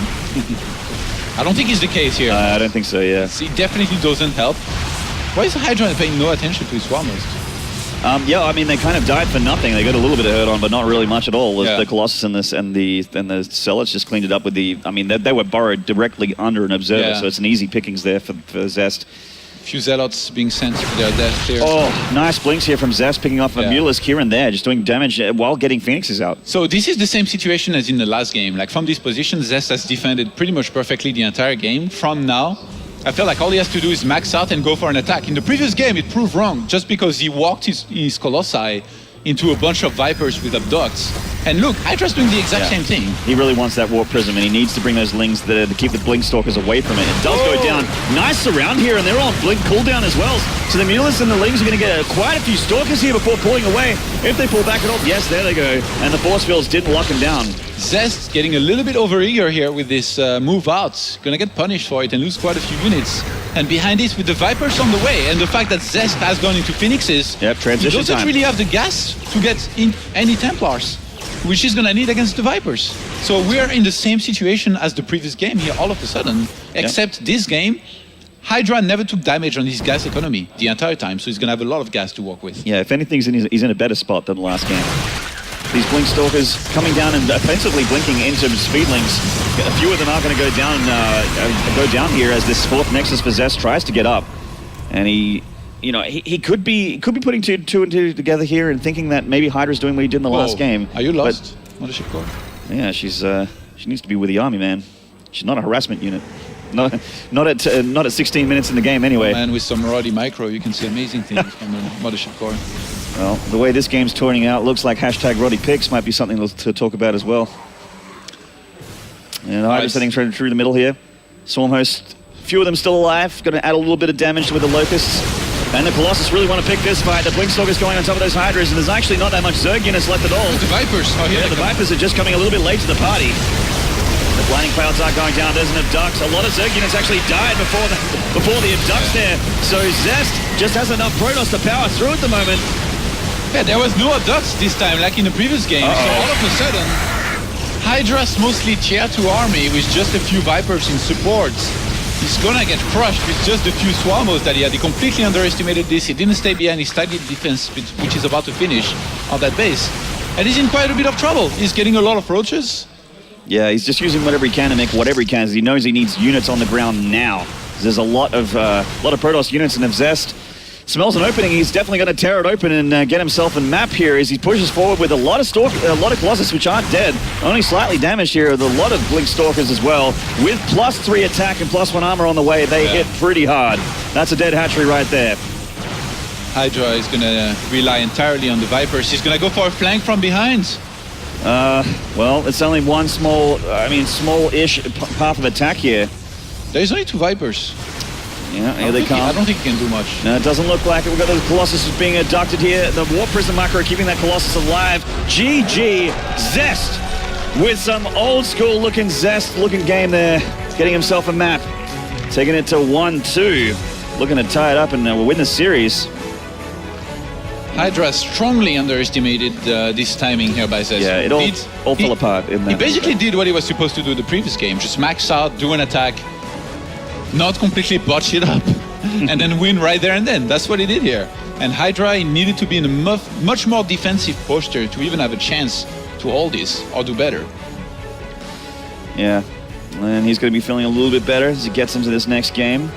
I don't think it's the case here. I don't think so, yeah. It definitely doesn't help. Why is Hydra paying no attention to his Swarmers? Yeah, I mean, they kind of died for nothing. They got a little bit of hurt on, but not really much at all. The Colossus and the Zealots just cleaned it up with the... I mean, they were burrowed directly under an Observer, so it's an easy pickings there for Zest. Few Zealots being sent to their death here. Oh, nice blinks here from Zest, picking off a Mutalisk here and there, just doing damage while getting Phoenixes out. So this is the same situation as in the last game. Like, from this position, Zest has defended pretty much perfectly the entire game. From now, I feel like all he has to do is max out and go for an attack. In the previous game, it proved wrong, just because he walked his Colossi into a bunch of Vipers with Abducts. And look, Hydra's doing the exact same thing. He really wants that Warp Prism, and he needs to bring those Lings to keep the Blink Stalkers away from it. It does go down. Nice surround here, and they're on Blink cooldown as well. So the Mutalisk and the Lings are going to get quite a few Stalkers here before pulling away. If they pull back at all, yes, there they go. And the Force Fields didn't lock him down. Zest getting a little bit overeager here with this move out. Gonna get punished for it and lose quite a few units. And behind this, with the Vipers on the way, and the fact that Zest has gone into Phoenixes, transition he doesn't time. really have the gas to get in any Templars, which he's gonna need against the Vipers. So we're in the same situation as the previous game here all of a sudden, except this game, Hydra never took damage on his gas economy the entire time, so he's gonna have a lot of gas to work with. Yeah, if anything, he's in a better spot than the last game. These Blink Stalkers coming down and offensively blinking into Speedlings. A few of them are going to go down here as this fourth Nexus for Zest tries to get up. And he could be putting two and two together here and thinking that maybe Hydra's doing what he did in the last game. Are you lost? Mothership Core? Yeah, she needs to be with the army, man. She's not a harassment unit. Not at 16 minutes in the game anyway. And with some Roddy Micro, you can see amazing things from the Mothership Core. Well, the way this game's turning out, looks like #RoddyPicks might be something to talk about as well. And Hydra's heading through the middle here. Swarmhost, few of them still alive. Going to add a little bit of damage with the Locusts. And the Colossus really want to pick this fight. The Blinkstalker's going on top of those Hydras, and there's actually not that much Zerg units left at all. The Vipers. The Vipers are just coming a little bit late to the party. The Blinding Clouds are going down. There's an Abduct. A lot of Zerg units actually died before the Abducts there. So Zest just has enough Protoss to power through at the moment. Yeah, there was no Abducts this time, like in the previous game. So all of a sudden, Hydra's mostly tier 2 army with just a few Vipers in support. He's gonna get crushed with just a few Swarmos that he had. He completely underestimated this. He didn't stay behind his target defense, which is about to finish on that base. And he's in quite a bit of trouble. He's getting a lot of roaches. Yeah, he's just using whatever he can to make whatever he can. He knows he needs units on the ground now. There's a lot of Protoss units, and if Zest smells an opening, he's definitely going to tear it open and get himself a map here as he pushes forward with a lot of Colossus which aren't dead, only slightly damaged here. With a lot of Blink Stalkers as well, with +3 attack and +1 armor on the way. They hit pretty hard. That's a dead hatchery right there. Hydra is going to rely entirely on the Vipers. He's going to go for a flank from behind. Well, it's only one small-ish path of attack here. There's only 2 Vipers. Yeah, here they come. I don't think he can do much. No, it doesn't look like it. We've got the Colossus being abducted here. The Warp Prism Micro keeping that Colossus alive. GG Zest with some old-school looking Zest-looking game there. Getting himself a map. Taking it to 1-2. Looking to tie it up and win the series. Hydra strongly underestimated this timing here by Zest. Yeah, it all fell apart. He basically did what he was supposed to do the previous game. Just max out, do an attack, not completely botch it up, and then win right there and then. That's what he did here. And Hydra needed to be in a much more defensive posture to even have a chance to hold this or do better. Yeah, and he's going to be feeling a little bit better as he gets into this next game.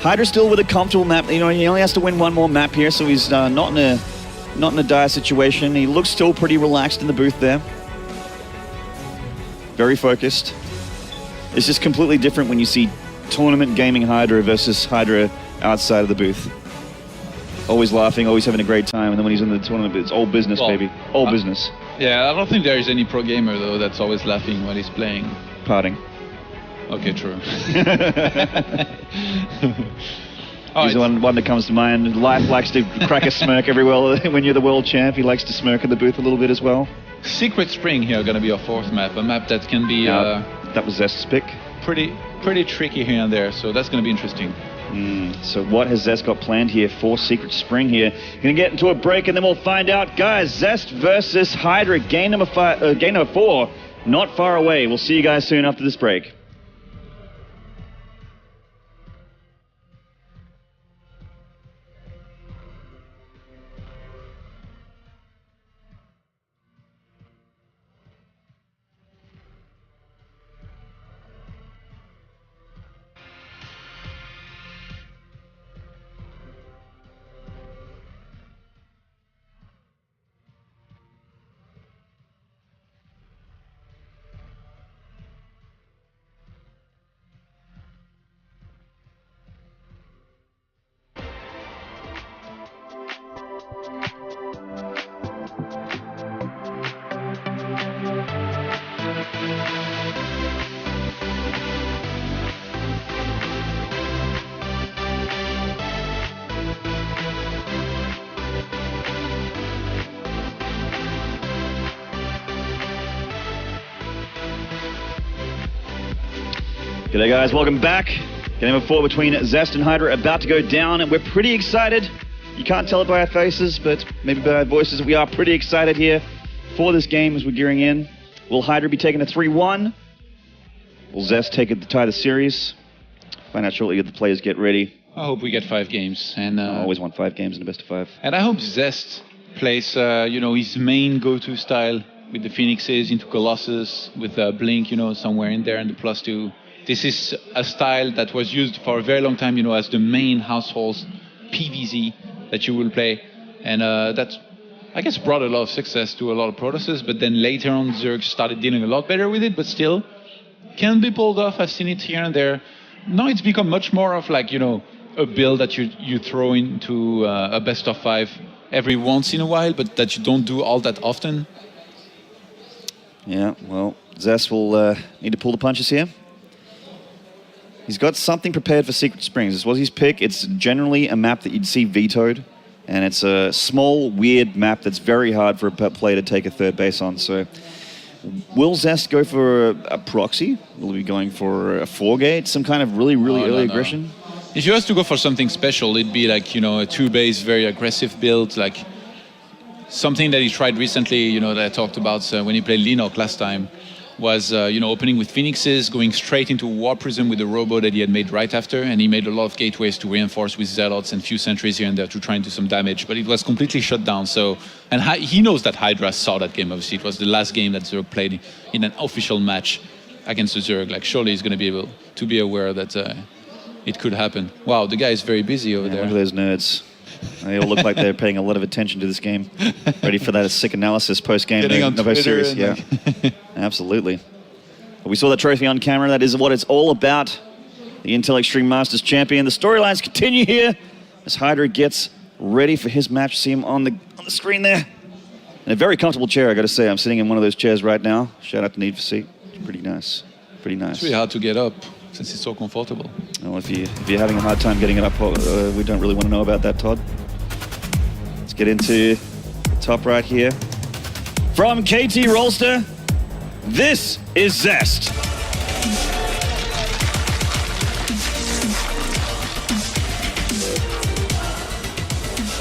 Hydra still with a comfortable map. You know, he only has to win one more map here, so he's not in a dire situation. He looks still pretty relaxed in the booth there. Very focused. It's just completely different when you see tournament gaming Hydra versus Hydra outside of the booth. always laughing, always having a great time, and then when he's in the tournament, it's all business, baby. All business. Yeah, I don't think there is any pro gamer, though, that's always laughing while he's playing. Parting. Okay, true. He's the one that comes to mind. Life likes to crack a smirk everywhere when you're the world champ. He likes to smirk in the booth a little bit as well. Secret Spring here going to be our fourth map, a map that can be that was Zest's pick. Pretty tricky here and there, so that's going to be interesting. So what has Zest got planned here for Secret Spring here? Going to get into a break and then we'll find out. Guys, Zest versus Hydra, game number 4, not far away. We'll see you guys soon after this break. G'day guys, welcome back. Game number 4 between Zest and Hydra about to go down, and we're pretty excited. You can't tell it by our faces, but maybe by our voices. We are pretty excited here for this game as we're gearing in. Will Hydra be taking a 3-1? Will Zest take it to tie the series? Find out shortly if the players get ready. I hope we get 5 games. And I always want 5 games in the best of 5. And I hope Zest plays, his main go-to style with the Phoenixes into Colossus, with Blink, somewhere in there, and the +2. This is a style that was used for a very long time, as the main household PVZ that you will play. And that, I guess, brought a lot of success to a lot of Protosses. But then later on, Zerg started dealing a lot better with it, but still can be pulled off. I've seen it here and there. Now it's become much more of like, a build that you throw into a best of 5 every once in a while, but that you don't do all that often. Yeah, well, Zest will need to pull the punches here. He's got something prepared for Secret Springs. This was his pick. It's generally a map that you'd see vetoed, and it's a small, weird map that's very hard for a player to take a third base on. So, will Zest go for a proxy? Will he be going for a 4-gate? Some kind of really early aggression? If he was to go for something special, it'd be like, a 2-base, very aggressive build, like something that he tried recently, that I talked about when he played Linok last time. Was opening with Phoenixes, going straight into War Prism with the Robo that he had made right after, and he made a lot of gateways to reinforce with Zealots and few sentries here and there to try and do some damage, but it was completely shut down. So, and he knows that Hydra saw that game, obviously. It was the last game that Zerg played in an official match against the Zerg. Like, surely he's going to be able to be aware that it could happen. Wow, the guy is very busy over there. Look at those nerds. They all look like they're paying a lot of attention to this game. Ready for that sick analysis post-game. Getting on Twitter series. Yeah, absolutely. We saw that trophy on camera. That is what it's all about. The Intel Extreme Masters champion. The storylines continue here as Hydra gets ready for his match. See him on the screen there. In a very comfortable chair, I got to say. I'm sitting in one of those chairs right now. Shout out to Need for Seat. It's pretty nice. Pretty nice. It's really hard to get up since it's so comfortable. Well, if you're having a hard time getting it up, we don't really want to know about that, Todd. Let's get into the top right here. From KT Rolster, this is Zest.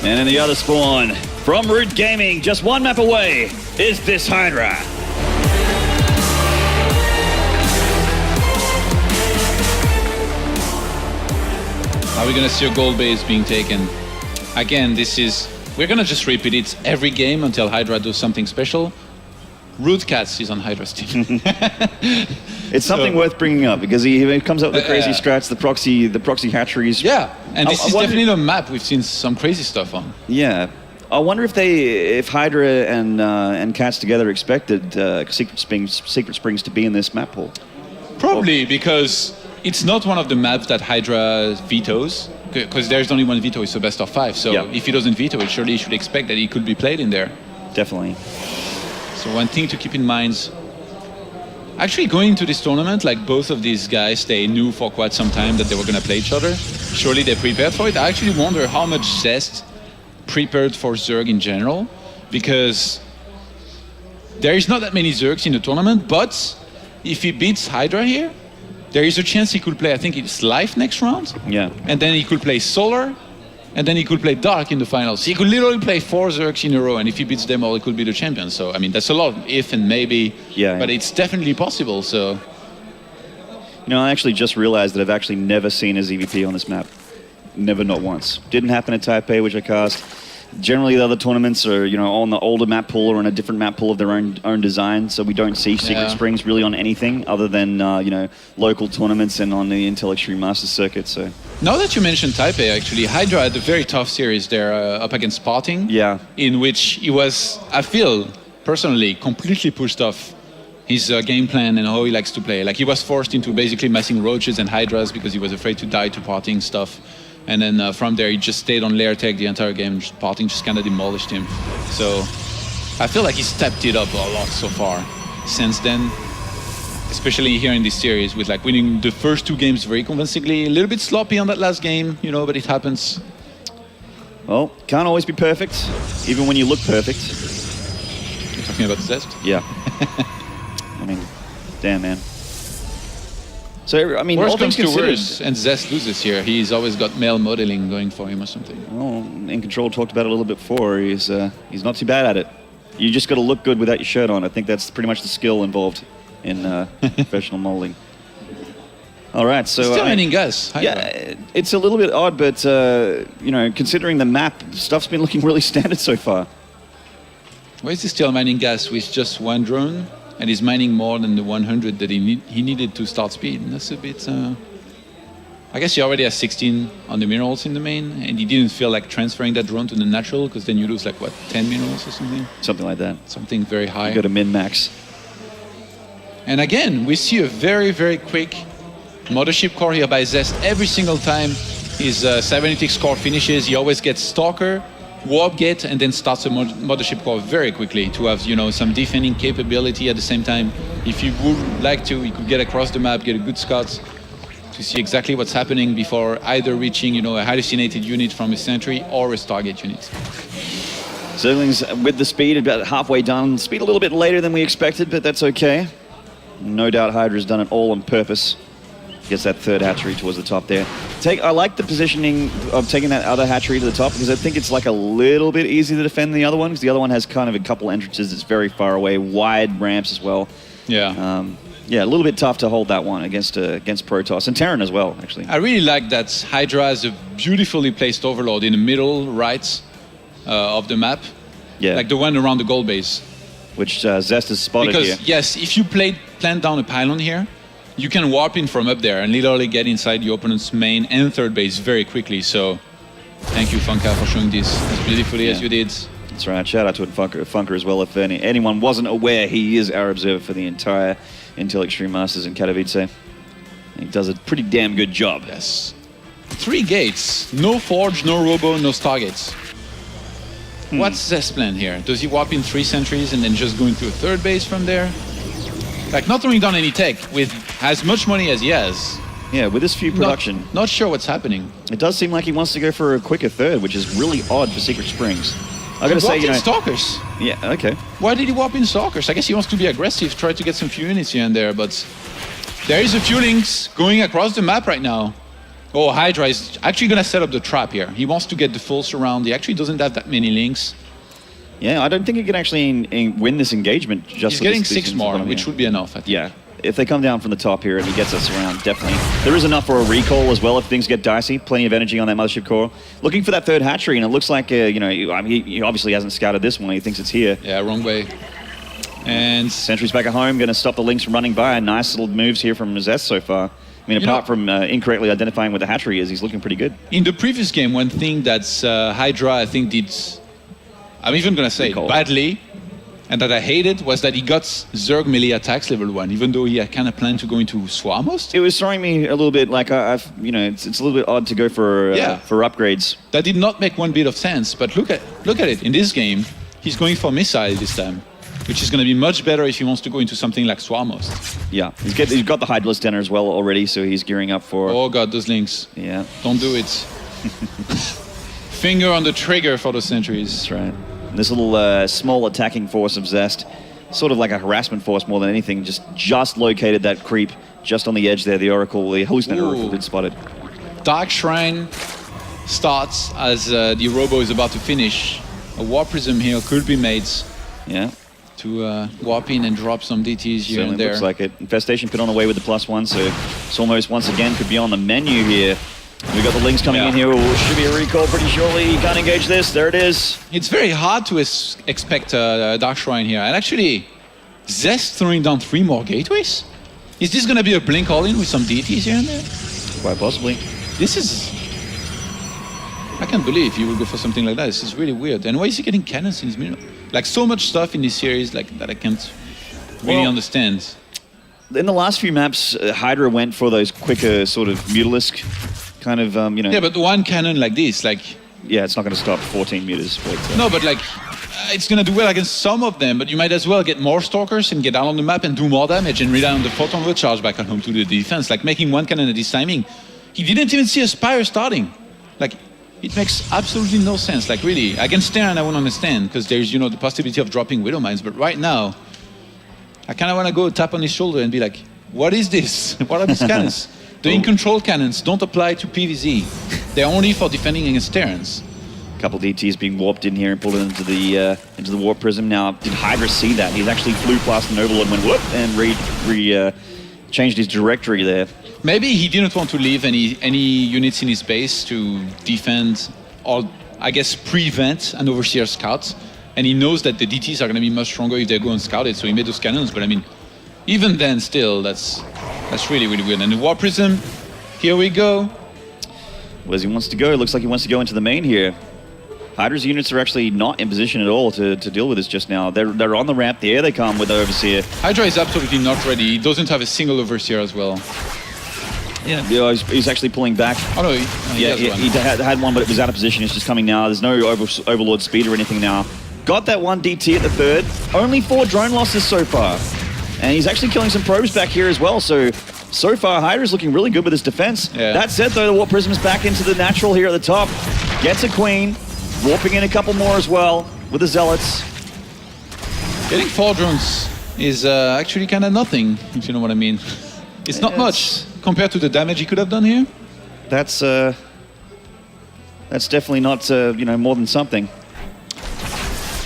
And in the other spawn, from Root Gaming, just one map away, is this Hydra. Are we going to see a gold base being taken? Again, we're going to just repeat it every game until Hydra does something special. Root Cats is on Hydra's team. It's something worth bringing up because he comes up with the crazy strats, the proxy hatcheries. Yeah, and this is definitely a map we've seen some crazy stuff on. Yeah. I wonder if Hydra and Cats together expected Secret Springs to be in this map pool. Probably, because it's not one of the maps that Hydra vetoes. because there's only one veto, it's a best of 5. So Yeah. if he doesn't veto it, surely you should expect that he could be played in there. Definitely. So one thing to keep in mind, actually going to this tournament, like both of these guys, they knew for quite some time that they were going to play each other. Surely they prepared for it. I actually wonder how much Zest prepared for Zerg in general, because there is not that many Zergs in the tournament, but if he beats Hydra here, there is a chance he could play, I think it's Life next round, Yeah. and then he could play Solar, and then he could play Dark in the finals. He could literally play 4 Zergs in a row, and if he beats them all, he could be the champion. So, I mean, that's a lot of if and maybe, Yeah. but it's definitely possible, so... You know, I actually just realized that I've actually never seen a ZvP on this map. Never, not once. Didn't happen at Taipei, which I cast. Generally, the other tournaments are, you know, on the older map pool or on a different map pool of their own design, so we don't see Secret Yeah. Springs really on anything other than, you know, local tournaments and on the Intel Extreme Masters circuit, so... Now that you mentioned Taipei, actually, Hydra had a very tough series there up against Parting. Yeah. In which he was, I feel, personally, completely pushed off his game plan and how he likes to play. Like, he was forced into basically massing roaches and hydras because he was afraid to die to Parting stuff. And then from there, he just stayed on layer tech the entire game. Parting just kind of demolished him. So I feel like he stepped it up a lot so far since then. Especially here in this series with like winning the first 2 games very convincingly. A little bit sloppy on that last game, you know, but it happens. Well, can't always be perfect, even when you look perfect. You're talking about Zest? Yeah. I mean, damn, man. So, I mean, all Worst things comes to considered... worst, and Zest loses here. He's always got male modeling going for him or something. Well, In Control talked about it a little bit before. He's not too bad at it. You just got to look good without your shirt on. I think that's pretty much the skill involved in professional molding. All right, so... Still winning guys. Yeah, it's a little bit odd, but, you know, considering the map, stuff's been looking really standard so far. Why is he still mining gas with just 1 drone? And he's mining more than the 100 that he needed to start speed. And that's a bit... I guess he already has 16 on the minerals in the main, and he didn't feel like transferring that drone to the natural, because then you lose like, what, 10 minerals or something? Something like that. Something very high. You go to min-max. And again, we see a very, very quick Mothership core here by Zest. Every single time his cybernetics core finishes, he always gets Stalker, Warp Gate, and then starts a Mothership core very quickly to have, you know, some defending capability at the same time. If he would like to, he could get across the map, get a good scout to see exactly what's happening before either reaching, you know, a hallucinated unit from a sentry or a Stargate unit. Zerglings with the speed, about halfway done. Speed a little bit later than we expected, but that's okay. No doubt Hydra's done it all on purpose. Gets that 3rd hatchery towards the top there. I like the positioning of taking that other hatchery to the top, because I think it's like a little bit easier to defend than the other one, because the other one has kind of a couple entrances that's very far away, wide ramps as well. Yeah. Yeah, a little bit tough to hold that one against Protoss, and Terran as well, actually. I really like that Hydra has a beautifully placed overload in the middle right of the map. Yeah. Like the one around the gold base. Which Zest has spotted because, here. yes, if you plant down a pylon here, you can warp in from up there and literally get inside the opponent's main and 3rd base very quickly. So, thank you, Funka, for showing this as beautifully as you did. That's right. Shout out to Funker as well. If anyone wasn't aware, he is our observer for the entire Intel Extreme Masters in Katowice. He does a pretty damn good job. Yes. 3 gates. No Forge, no Robo, no Stargates. What's Zest's plan here? Does he warp in 3 sentries and then just go into a 3rd base from there? Like, not throwing down any tech with as much money as he has. Yeah, with this few production. Not sure what's happening. It does seem like he wants to go for a quicker 3rd, which is really odd for Secret Springs. I gotta say, you know... Stalkers. Yeah, okay. Why did he warp in Stalkers? I guess he wants to be aggressive, try to get some few units here and there, but... There is a few links going across the map right now. Oh, Hydra is actually gonna set up the trap here. He wants to get the full surround. He actually doesn't have that many links. Yeah, I don't think he can actually win this engagement. He's getting 6 more, which would be enough, I think. Yeah, if they come down from the top here and he gets us around, definitely. There is enough for a recall as well if things get dicey. Plenty of energy on that Mothership core. Looking for that 3rd hatchery, and it looks like, you know, I mean, he obviously hasn't scouted this one. He thinks it's here. Yeah, wrong way. And... Sentry's back at home, going to stop the links from running by. Nice little moves here from Zest so far. I mean, apart from incorrectly identifying what the hatchery is, he's looking pretty good. In the previous game, one thing that Hydra, I think, did... I'm even going to say it badly, and that I hated was that he got Zerg melee attacks level 1, even though he had kind of planned to go into Swarmost. It was throwing me a little bit like it's a little bit odd to go for upgrades. That did not make one bit of sense. But look at it in this game. He's going for missile this time, which is going to be much better if he wants to go into something like Swarmost. Yeah, he's got the Hydra Stenner as well already, so he's gearing up for. Oh god, those links. Yeah. Don't do it. Finger on the trigger for the sentries. That's right. This little small attacking force of Zest, sort of like a harassment force more than anything, just located that creep just on the edge there. The Oracle, the hallucinator Oracle did spot it. Dark Shrine starts as the Robo is about to finish. A Warp Prism here could be made. Yeah. To warp in and drop some DTs here Certainly and there. Looks like it. Infestation put on the way with the +1, so Sormos once again could be on the menu here. We got the links coming in here. Ooh, should be a recall pretty shortly. He can't engage this. There it is. It's very hard to expect Dark Shrine here. And actually, Zest throwing down 3 more gateways? Is this going to be a blink all-in with some DTs here and there? Quite possibly. This is... I can't believe he will go for something like that. This is really weird. And why is he getting cannons in his middle? Like, so much stuff in this series that I can't really understand. In the last few maps, Hydra went for those quicker sort of Mutalisk kind of, Yeah, but one cannon like this, like... Yeah, it's not going to stop 14 meters. But, No, but like, it's going to do well against some of them, but you might as well get more Stalkers and get out on the map and do more damage and rely on the Photon Word charge back at home to the defense. Like, making one cannon at this timing. He didn't even see a Spire starting. Like, it makes absolutely no sense. Like, really, against Terran I won't understand, because there's, the possibility of dropping Widow Mines, but right now, I kind of want to go tap on his shoulder and be like, what is this? What are these cannons? The in-control cannons don't apply to PvZ. They're only for defending against Terrans. A couple DTs being warped in here and pulled into the Warp Prism. Now, did Hydra see that? He's actually flew past an Overlord and went whoop and changed his directory there. Maybe he didn't want to leave any units in his base to defend or, I guess, prevent an Overseer scout. And he knows that the DTs are going to be much stronger if they go and scout it, so he made those cannons. But I mean, even then, still, that's really, really weird. And the War Prism, here we go. Whereas he wants to go, it looks like he wants to go into the main here. Hydra's units are actually not in position at all to deal with this just now. They're on the ramp, the air they come with the Overseer. Hydra is absolutely not ready. He doesn't have a single Overseer as well. Yeah, he's actually pulling back. Oh no, he had one, but it was out of position. It's just coming now. There's no Overlord speed or anything now. Got that one DT at the third. Only 4 drone losses so far. And he's actually killing some probes back here as well. So far, Hydra's looking really good with his defense. Yeah. That said, though, the Warp Prism's back into the natural here at the top. Gets a Queen. Warping in a couple more as well with the Zealots. Getting 4 drones is actually kind of nothing, if you know what I mean. It's not much compared to the damage he could have done here. That's definitely not more than something.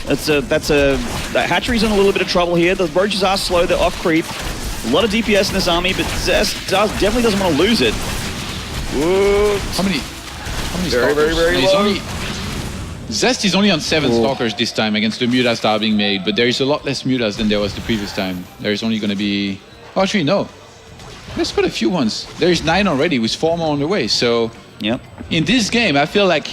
That hatchery's in a little bit of trouble here. The Roaches are slow, they're off creep. A lot of DPS in this army, but Zest definitely doesn't want to lose it. Whoa. How many Very, very, very low. Zest is only on 7 Stalkers this time against the Mutas that are being made, but there is a lot less Mutas than there was the previous time. There is only going to be... Oh, actually, no. There's quite a few ones. There's 9 already with 4 more on the way, so... Yep. In this game, I feel like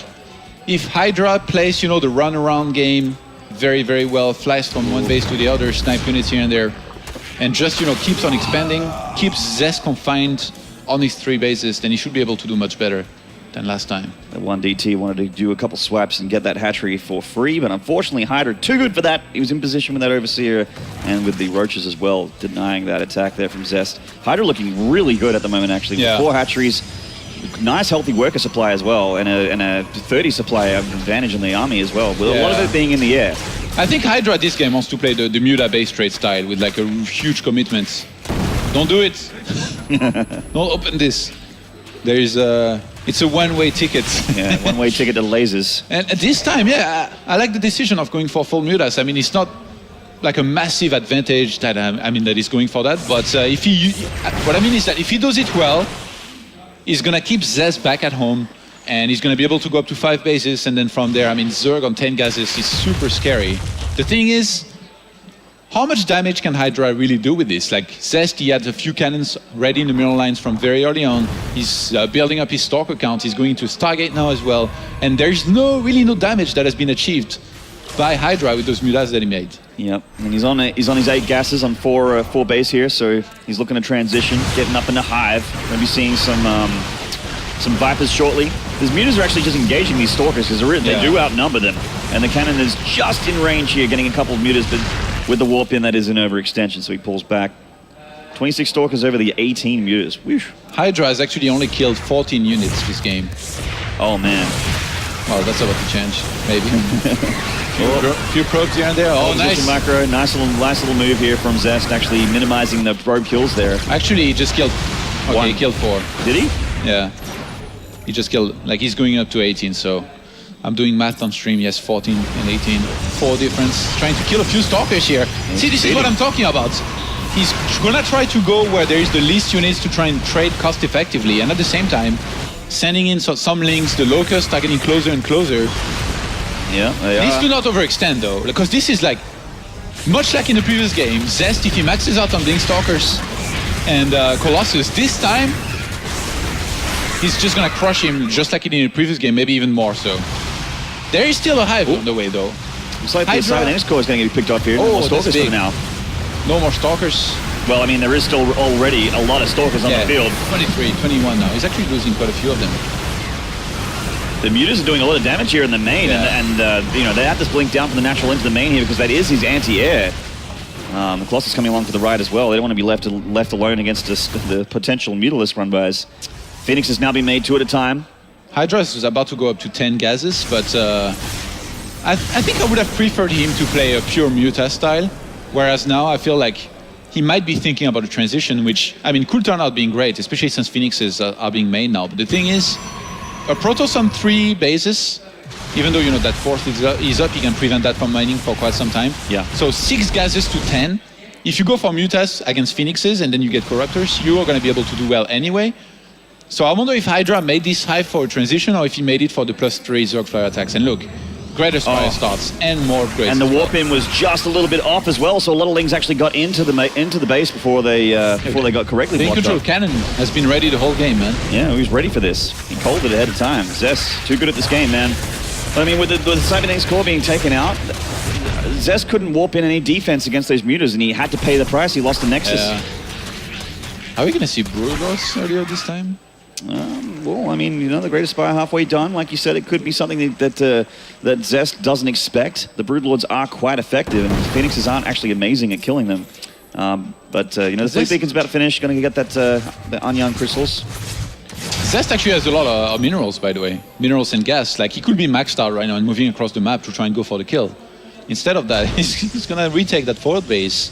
if Hydra plays, the run-around game very, very well, flies from one base to the other, snipe units here and there, and just, keeps on expanding, keeps Zest confined on his 3 bases, then he should be able to do much better than last time. That one DT wanted to do a couple swaps and get that hatchery for free, but unfortunately Hydra too good for that. He was in position with that Overseer and with the Roaches as well, denying that attack there from Zest. Hydra looking really good at the moment, actually. Yeah. With 4 hatcheries, nice healthy worker supply as well, and a 30 supply advantage in the army as well, with a lot of it being in the air. I think Hydra this game wants to play the Muta base trade style with like a huge commitment. Don't do it. Don't open this. There is it's a one-way ticket. Yeah, one-way ticket to lasers. And at this time, I like the decision of going for full Mutas. I mean, it's not like a massive advantage that that he's going for that. But what I mean is that if he does it well, he's gonna keep Zest back at home, and he's gonna be able to go up to 5 bases, and then from there, Zerg on 10 gases is super scary. The thing is, how much damage can Hydra really do with this? Like Zest, he had a few cannons ready in the middle lines from very early on. He's building up his Stalker count. He's going to Stargate now as well. And there's really no damage that has been achieved by Hydra with those Mutas that he made. Yep, and he's on his 8 gases on 4 base here, so he's looking to transition, getting up into Hive. We're gonna be seeing some Vipers shortly. These mutas are actually just engaging these Stalkers because they do outnumber them, and the cannon is just in range here, getting a couple of mutas, but with the warp in, that is an overextension, so he pulls back. 26 Stalkers over the 18 mutas. Whoosh. Hydra has actually only killed 14 units this game. Oh man. Well, that's about to change, maybe. few probes here and there. Oh, nice. Macro. Nice little move here from Zest, actually minimizing the probe kills there. Actually, he just killed... Okay, One. he killed 4. Did he? Yeah. He just killed... Like, he's going up to 18, so... I'm doing math on stream, yes, 14 and 18. 4 difference. Trying to kill a few Stalkers here. See, this is what I'm talking about. He's gonna try to go where there is the least units to try and trade cost effectively, and at the same time, sending in some links, the Locusts are getting closer and closer. Yeah, they Please are. do not overextend though, because this is like, much like in the previous game, Zest, if he maxes out on Blink Stalkers and Colossus, this time, he's just gonna crush him just like in the previous game, maybe even more so. There is still a Hive on the way though. Looks like the Hydra. Cybernetics core is going to get picked off here. Oh, No more that's Stalkers big. for now. No more Stalkers. Well, I mean, there is still already a lot of Stalkers on the field. 23, 21 now. He's actually losing quite a few of them. The mutas are doing a lot of damage here in the main, and you know, they have this blink down from the natural into the main here because that is his anti-air. The Colossus coming along for the ride as well. They don't want to be left alone against the potential Mutalist run-bys. Phoenix has now been made 2 at a time. Hydra is about to go up to 10 gases, but I think I would have preferred him to play a pure Muta style, whereas now I feel like he might be thinking about a transition, which, I mean, could turn out being great, especially since Phoenixes are being made now. But the thing is, a Protoss on 3 bases, even though, you know, that 4th is up, he can prevent that from mining for quite some time. Yeah. So 6 gases to 10. If you go for Mutas against Phoenixes and then you get Corruptors, you are going to be able to do well anyway. So I wonder if Hydra made this Hive for a transition or if he made it for the +3 Zergflyer attacks. And look, Greater Spire starts and more upgrades. And the warp in was just a little bit off as well, so a lot of Lings actually got into the base before they got correctly The blocked control up. cannon has been ready the whole game, man. Yeah, he was ready for this. He called it ahead of time. Zest, too good at this game, man. But I mean, with the Cybernetics core being taken out, Zest couldn't warp in any defense against those mutas, and he had to pay the price. He lost the Nexus. Are we going to see Broodlords earlier this time? Well, I mean, you know, the Greater Spire halfway done. Like you said, it could be something that Zest doesn't expect. The Broodlords are quite effective, and the Phoenixes aren't actually amazing at killing them. But you know, the Fleet Beacon's about to finish. Going to get that the Onion crystals. Zest actually has a lot of minerals, by the way. Minerals and gas. Like, he could be maxed out right now and moving across the map to try and go for the kill. Instead of that, he's going to retake that 4th base,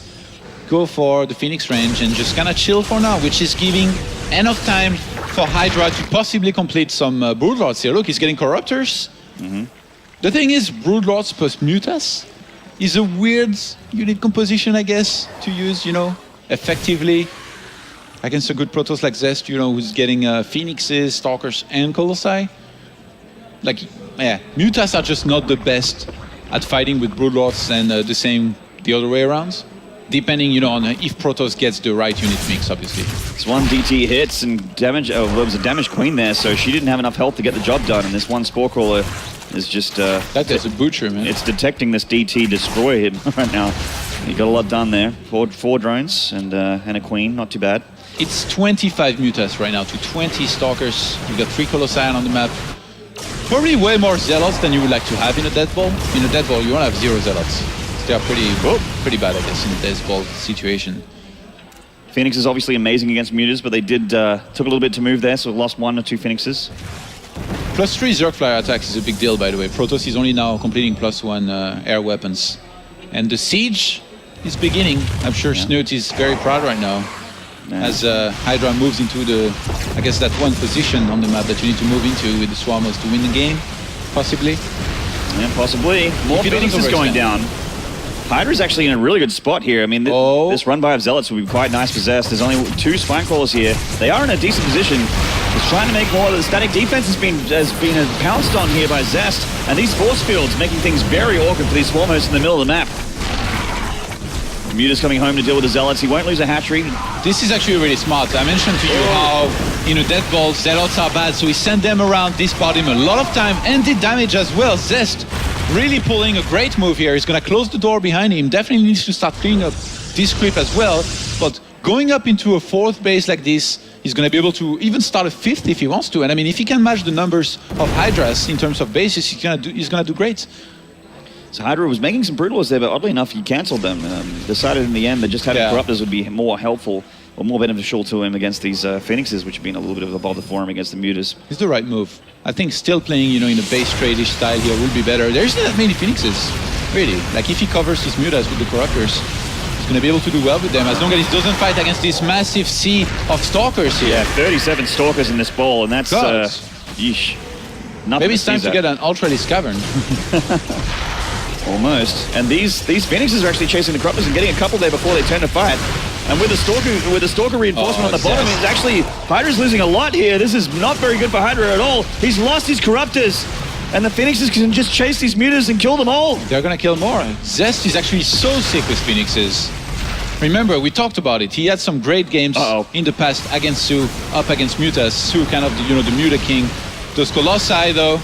go for the Phoenix range, and just kind of chill for now, which is giving enough time for Hydra to possibly complete some Broodlords here. Look, he's getting Corruptors. The thing is, Broodlords plus Mutas is a weird unit composition, I guess, to use, you know, effectively against a good Protoss like Zest, you know, who's getting Phoenixes, Stalkers, and Colossi. Like, yeah, Mutas are just not the best at fighting with Broodlords, and the same the other way around. Depending, you know, on if Protoss gets the right unit mix, obviously. This one DT hits and damage. Oh, there was a damaged Queen there, so she didn't have enough health to get the job done. And this one Spore Crawler is just. That is a butcher, man. It's detecting this DT destroy him right now. He got a lot done there. Four drones and a Queen, not too bad. It's 25 Mutas right now to 20 Stalkers. You got 3 Colossi on the map. Probably way more Zealots than you would like to have in a Death Ball. In a Death Ball, you want to have 0 Zealots. They are pretty bad, I guess, in the Death Ball situation. Phoenix is obviously amazing against mutas, but they did took a little bit to move there, so lost 1 or 2 Phoenixes. +3 Zergflyer attacks is a big deal, by the way. Protoss is only now completing +1 air weapons. And the siege is beginning. I'm sure Snoot is very proud right now. As Hydra moves into the, I guess, that one position on the map that you need to move into with the Swarmers to win the game, possibly. Yeah, possibly. More Phoenixes going down. Hydra's actually in a really good spot here. I mean, this run by of Zealots would be quite nice for Zest. There's only 2 Spine Crawlers here. They are in a decent position. He's trying to make more. The static defense has been pounced on here by Zest. And these force fields making things very awkward for these Swarm hosts in the middle of the map. Muta's coming home to deal with the Zealots. He won't lose a hatchery. This is actually really smart. I mentioned to you how, in a Death Ball, Zealots are bad, so he sent them around, disbarred him a lot of time, and did damage as well. Zest really pulling a great move here. He's going to close the door behind him. Definitely needs to start cleaning up this creep as well. But going up into a 4th base like this, he's going to be able to even start a 5th if he wants to. And I mean, if he can match the numbers of Hydras in terms of bases, he's going to do great. So Hydra was making some brutalists there, but oddly enough, he cancelled them. Decided in the end that just having corruptors would be more helpful or more beneficial to him against these Phoenixes, which have been a little bit of a bother for him against the Mutas. It's the right move. I think still playing, you know, in a base trade-ish style here would be better. There isn't that many Phoenixes, really. Like, if he covers his Mutas with the corruptors, he's going to be able to do well with them, as long as he doesn't fight against this massive sea of Stalkers here. Yeah, 37 Stalkers in this ball, and that's, yeesh. Maybe it's time to get an Ultralisk Cavern. Almost. And these Phoenixes are actually chasing the corruptors and getting a couple there before they turn to fight. And with the Stalker reinforcement on the bottom, it's actually, Hydra's losing a lot here. This is not very good for Hydra at all. He's lost his corruptors. And the Phoenixes can just chase these Mutas and kill them all. They're gonna kill more. Zest is actually so sick with Phoenixes. Remember, we talked about it. He had some great games in the past against Su, up against Mutas. Su kind of, the Muta king. Those Colossi, though.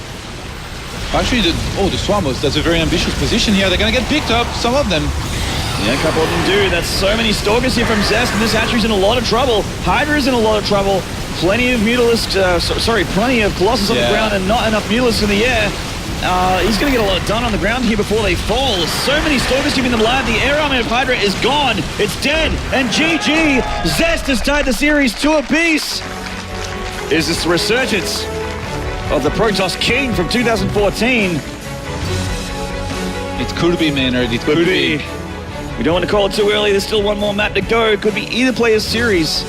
Actually, the Swamos, that's a very ambitious position here. They're gonna get picked up, some of them. Yeah, a couple of them do. That's so many Stalkers here from Zest, and this hatchery's in a lot of trouble. Hydra is in a lot of trouble. Plenty of Mutalisks, plenty of Colossus on the ground and not enough Mutalisks in the air. He's going to get a lot done on the ground here before they fall. So many Stalkers keeping them alive. The air army of Hydra is gone. It's dead. And GG, Zest has tied the series to a piece. Is this the resurgence of the Protoss King from 2014? It could be, Maynard. It could be. We don't want to call it too early. There's still one more map to go. It could be either player's series.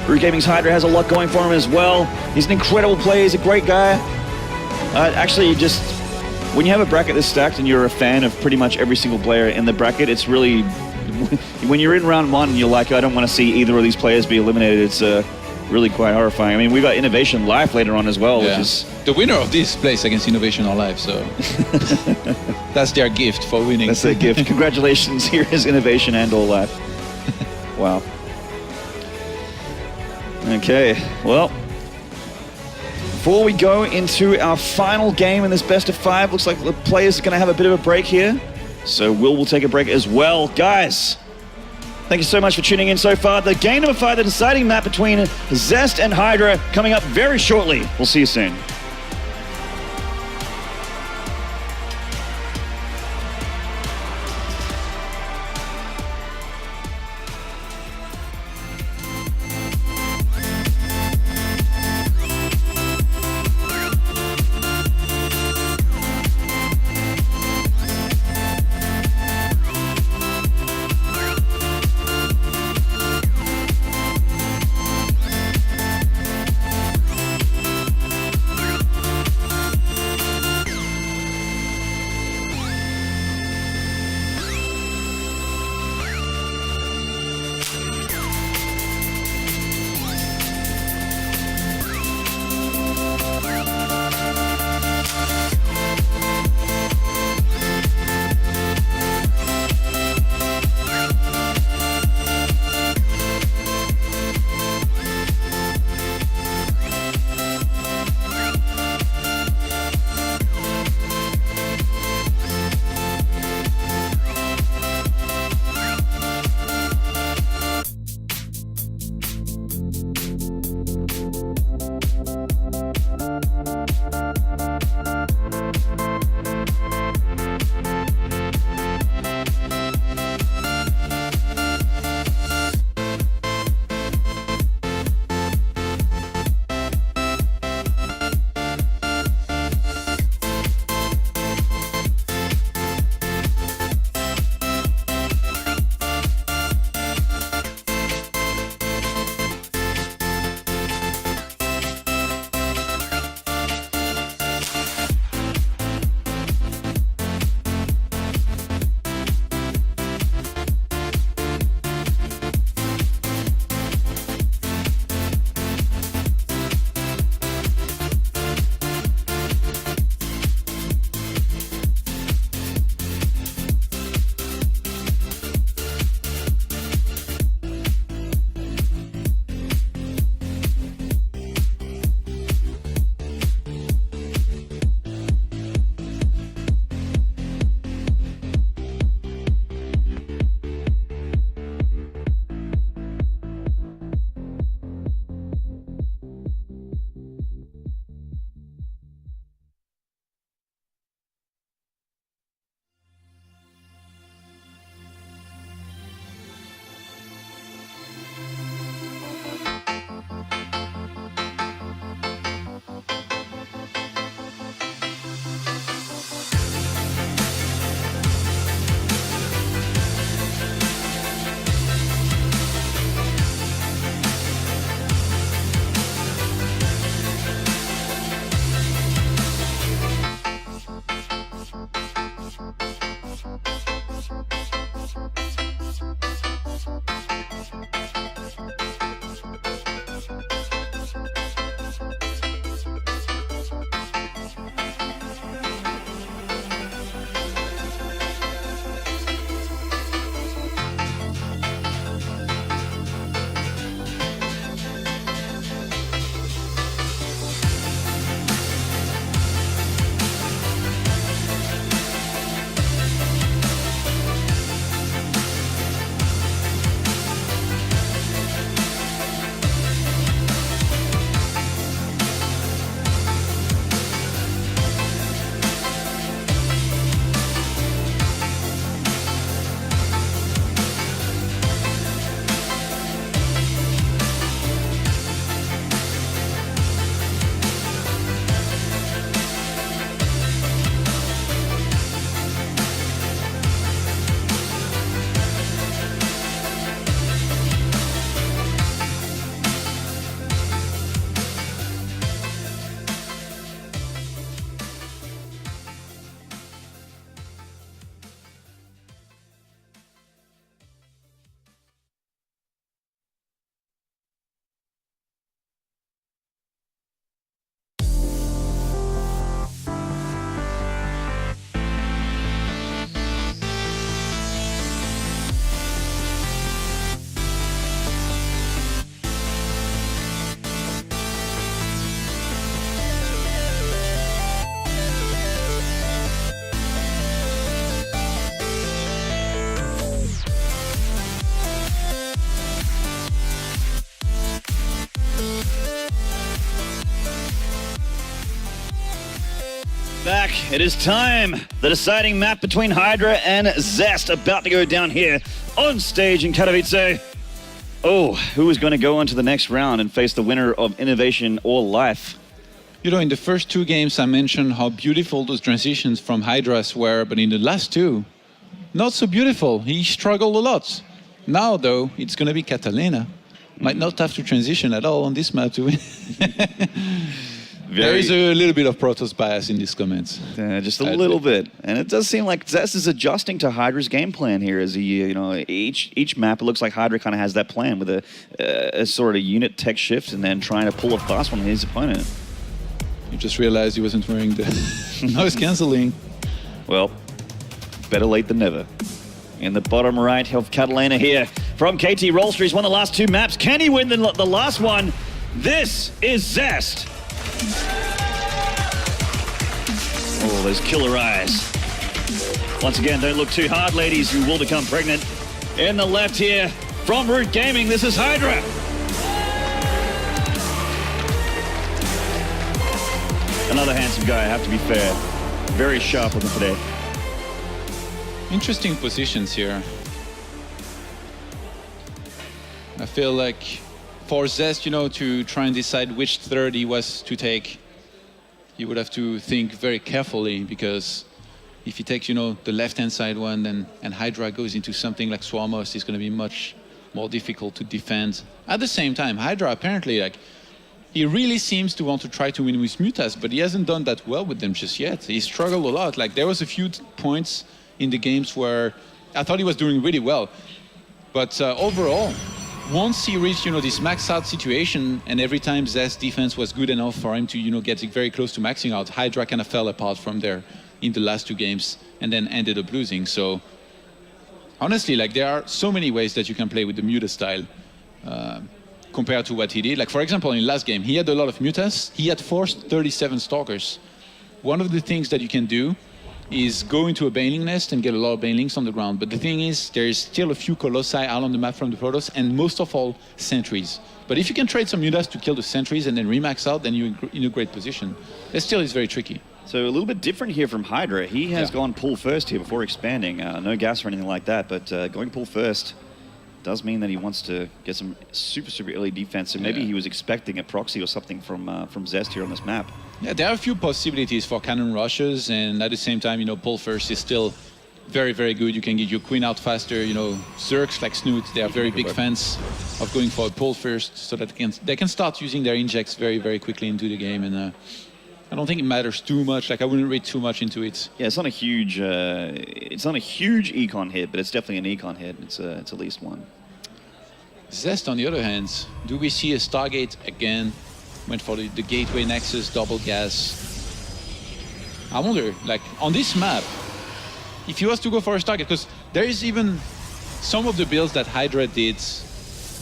Root Gaming's Hydra has a lot going for him as well. He's an incredible player. He's a great guy. Actually, just when you have a bracket this stacked and you're a fan of pretty much every single player in the bracket, it's really... when you're in round one, you're like, I don't want to see either of these players be eliminated. It's really quite horrifying. I mean, we got Innovation live later on as well, which is... The winner of this plays against Innovation are live, so... That's their gift for winning. That's their gift. Congratulations, here is Innovation and All Life. Wow. Okay, well, before we go into our final game in this best of 5, looks like the players are going to have a bit of a break here. So will take a break as well. Guys, thank you so much for tuning in so far. The game number 5, the deciding map between Zest and Hydra, coming up very shortly. We'll see you soon. back. It is time. The deciding map between Hydra and Zest about to go down here on stage in Katowice. Oh, who is going to go on to the next round and face the winner of Innovation or Life? You know, in the first two games, I mentioned how beautiful those transitions from Hydras were, but in the last two, not so beautiful. He struggled a lot. Now, though, it's going to be Catalina. Might not have to transition at all on this map to win. There is a little bit of Protoss bias in these comments. Just a little bit. And it does seem like Zest is adjusting to Hydra's game plan here as each map, it looks like Hydra kind of has that plan with a sort of unit tech shift and then trying to pull a fast one on his opponent. You just realized he wasn't wearing the noise cancelling. Well, better late than never. In the bottom right of Catalina here from KT Rollstreet. He's won the last two maps. Can he win the last one? This is Zest. Oh, those killer eyes. Once again, don't look too hard, ladies. You will become pregnant. In the left here from Root Gaming, this is Hydra. Another handsome guy, I have to be fair. Very sharp looking today. Interesting positions here. I feel like for Zest, to try and decide which third he was to take, he would have to think very carefully, because if he takes, the left-hand side one, and Hydra goes into something like Swarmos, it's going to be much more difficult to defend. At the same time, Hydra apparently, he really seems to want to try to win with Mutas, but he hasn't done that well with them just yet. He struggled a lot. There was a few points in the games where I thought he was doing really well, but overall, once he reached, this max out situation, and every time Zest's defense was good enough for him to, get very close to maxing out, Hydra kind of fell apart from there in the last two games and then ended up losing. So honestly, there are so many ways that you can play with the Muta style compared to what he did. For example, in last game, he had a lot of Mutas. He had forced 37 Stalkers. One of the things that you can do is go into a Baneling nest and get a lot of Banelings on the ground. But the thing is, there is still a few Colossi out on the map from the Protoss, and most of all, sentries. But if you can trade some Mutas to kill the sentries and then remax out, then you're in a great position. It still is very tricky. So a little bit different here from Hydra. He has gone pull first here before expanding. No gas or anything like that, but going pull first does mean that he wants to get some super, super early defense. So maybe he was expecting a proxy or something from Zest here on this map. Yeah, there are a few possibilities for cannon rushes, and at the same time, pull first is still very, very good. You can get your queen out faster. Zergs like Snoot, they are very big fans of going for a pull first, so that they can start using their injects very, very quickly into the game. And I don't think it matters too much. I wouldn't read too much into it. Yeah, it's not a huge econ hit, but it's definitely an econ hit. It's at least one. Zest, on the other hand, do we see a Stargate again? Went for the Gateway Nexus, double gas. I wonder, on this map, if he was to go for a Stargate, because there is even some of the builds that Hydra did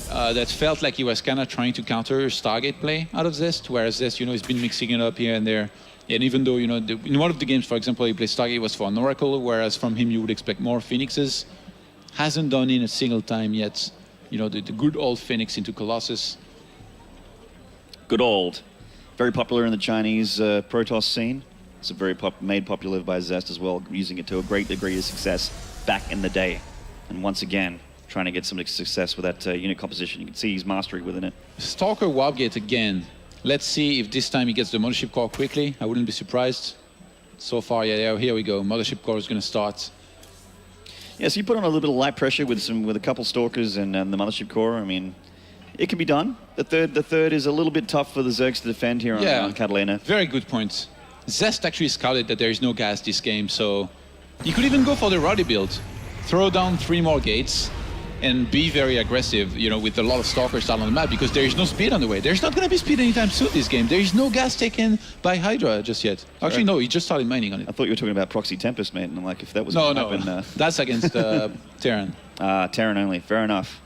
that felt like he was kind of trying to counter Stargate play out of Zest, whereas Zest, he's been mixing it up here and there. And even though, in one of the games, for example, he played Stargate was for an Oracle, whereas from him you would expect more Phoenixes. Hasn't done it a single time yet. The good old Phoenix into Colossus. Good old. Very popular in the Chinese Protoss scene. It's very made popular by Zest as well, using it to a great degree of success back in the day. And once again, trying to get some success with that unit composition. You can see his mastery within it. Stalker Warpgate again. Let's see if this time he gets the Mothership Core quickly. I wouldn't be surprised. So far, yeah, here we go. Mothership Core is going to start. Yeah, so you put on a little bit of light pressure with a couple Stalkers and the Mothership Core. I mean, it can be done. The third is a little bit tough for the Zergs to defend here on Catalina. Very good point. Zest actually scouted that there is no gas this game, so you could even go for the Roddy build. Throw down 3 more gates and be very aggressive, with a lot of Stalkers out on the map, because there is no speed on the way. There's not going to be speed anytime soon this game. There is no gas taken by Hydra just yet. Actually, no, he just started mining on it. I thought you were talking about Proxy Tempest, mate, and I'm like, if that was No, that's against Terran. Terran only, fair enough.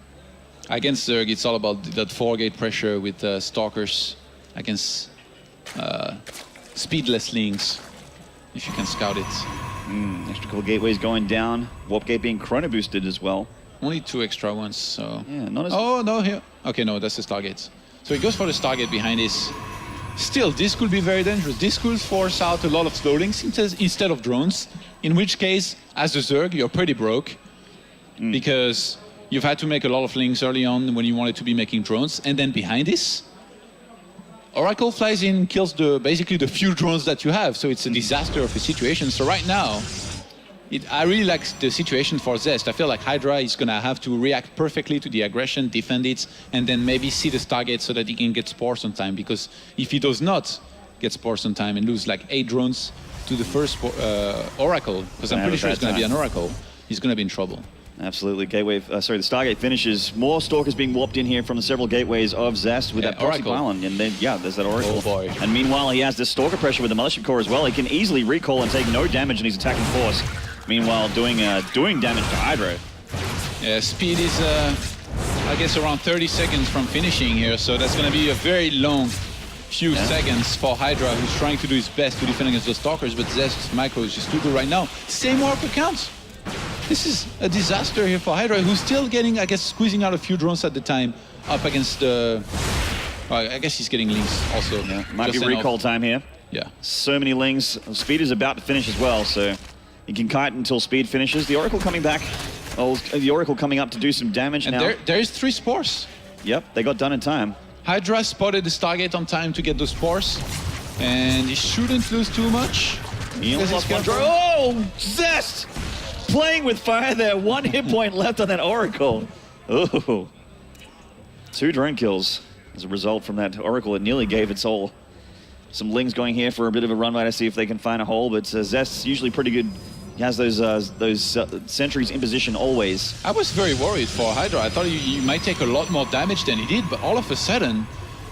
Against Zerg, it's all about that 4-gate pressure with Stalkers against speedless Lings, if you can scout it. Extra couple gateways going down. Warp Gate being chrono boosted as well. Only 2 extra ones, so... Yeah, not as... Oh, no, here. Okay, no, that's the Stargate. So he goes for the Stargate behind this. Still, this could be very dangerous. This could force out a lot of slow links instead of drones, in which case, as a Zerg, you're pretty broke because you've had to make a lot of links early on when you wanted to be making drones. And then behind this, Oracle flies in, kills basically the few drones that you have. So it's a disaster of a situation. So right now, I really like the situation for Zest. I feel like Hydra is going to have to react perfectly to the aggression, defend it, and then maybe see the Stargate so that he can get spores on time. Because if he does not get spores on time and lose like 8 drones to the first Oracle, because I'm pretty sure it's going to be an Oracle, he's going to be in trouble. Absolutely. Gateway, the Stargate finishes. More Stalkers being warped in here from the several gateways of Zest with that proxy pylon. And then, there's that Oracle. Oh boy. And meanwhile, he has this Stalker pressure with the Mothership Core as well. He can easily recall and take no damage in his attacking force. Meanwhile, doing damage to Hydra. Yeah, speed is, I guess, around 30 seconds from finishing here. So that's going to be a very long few seconds for Hydra, who's trying to do his best to defend against those Stalkers. But Zest's micro is just too good right now. Same warp count. This is a disaster here for Hydra, who's still getting, I guess, squeezing out a few drones at the time up against the... I guess he's getting links also. Yeah. Might be recall time here. Yeah. So many links. Speed is about to finish as well, so he can kite until speed finishes. The Oracle coming back. Oh, the Oracle coming up to do some damage and now. There's 3 spores. Yep, they got done in time. Hydra spotted the Stargate on time to get those spores, and he shouldn't lose too much. Oh, Zest! Playing with fire there. 1 hit point left on that Oracle. Oh. 2 drone kills as a result from that Oracle. It nearly gave its all. Some Lings going here for a bit of a run by to see if they can find a hole, but Zest's usually pretty good. He has those sentries in position always. I was very worried for Hydra. I thought he might take a lot more damage than he did, but all of a sudden,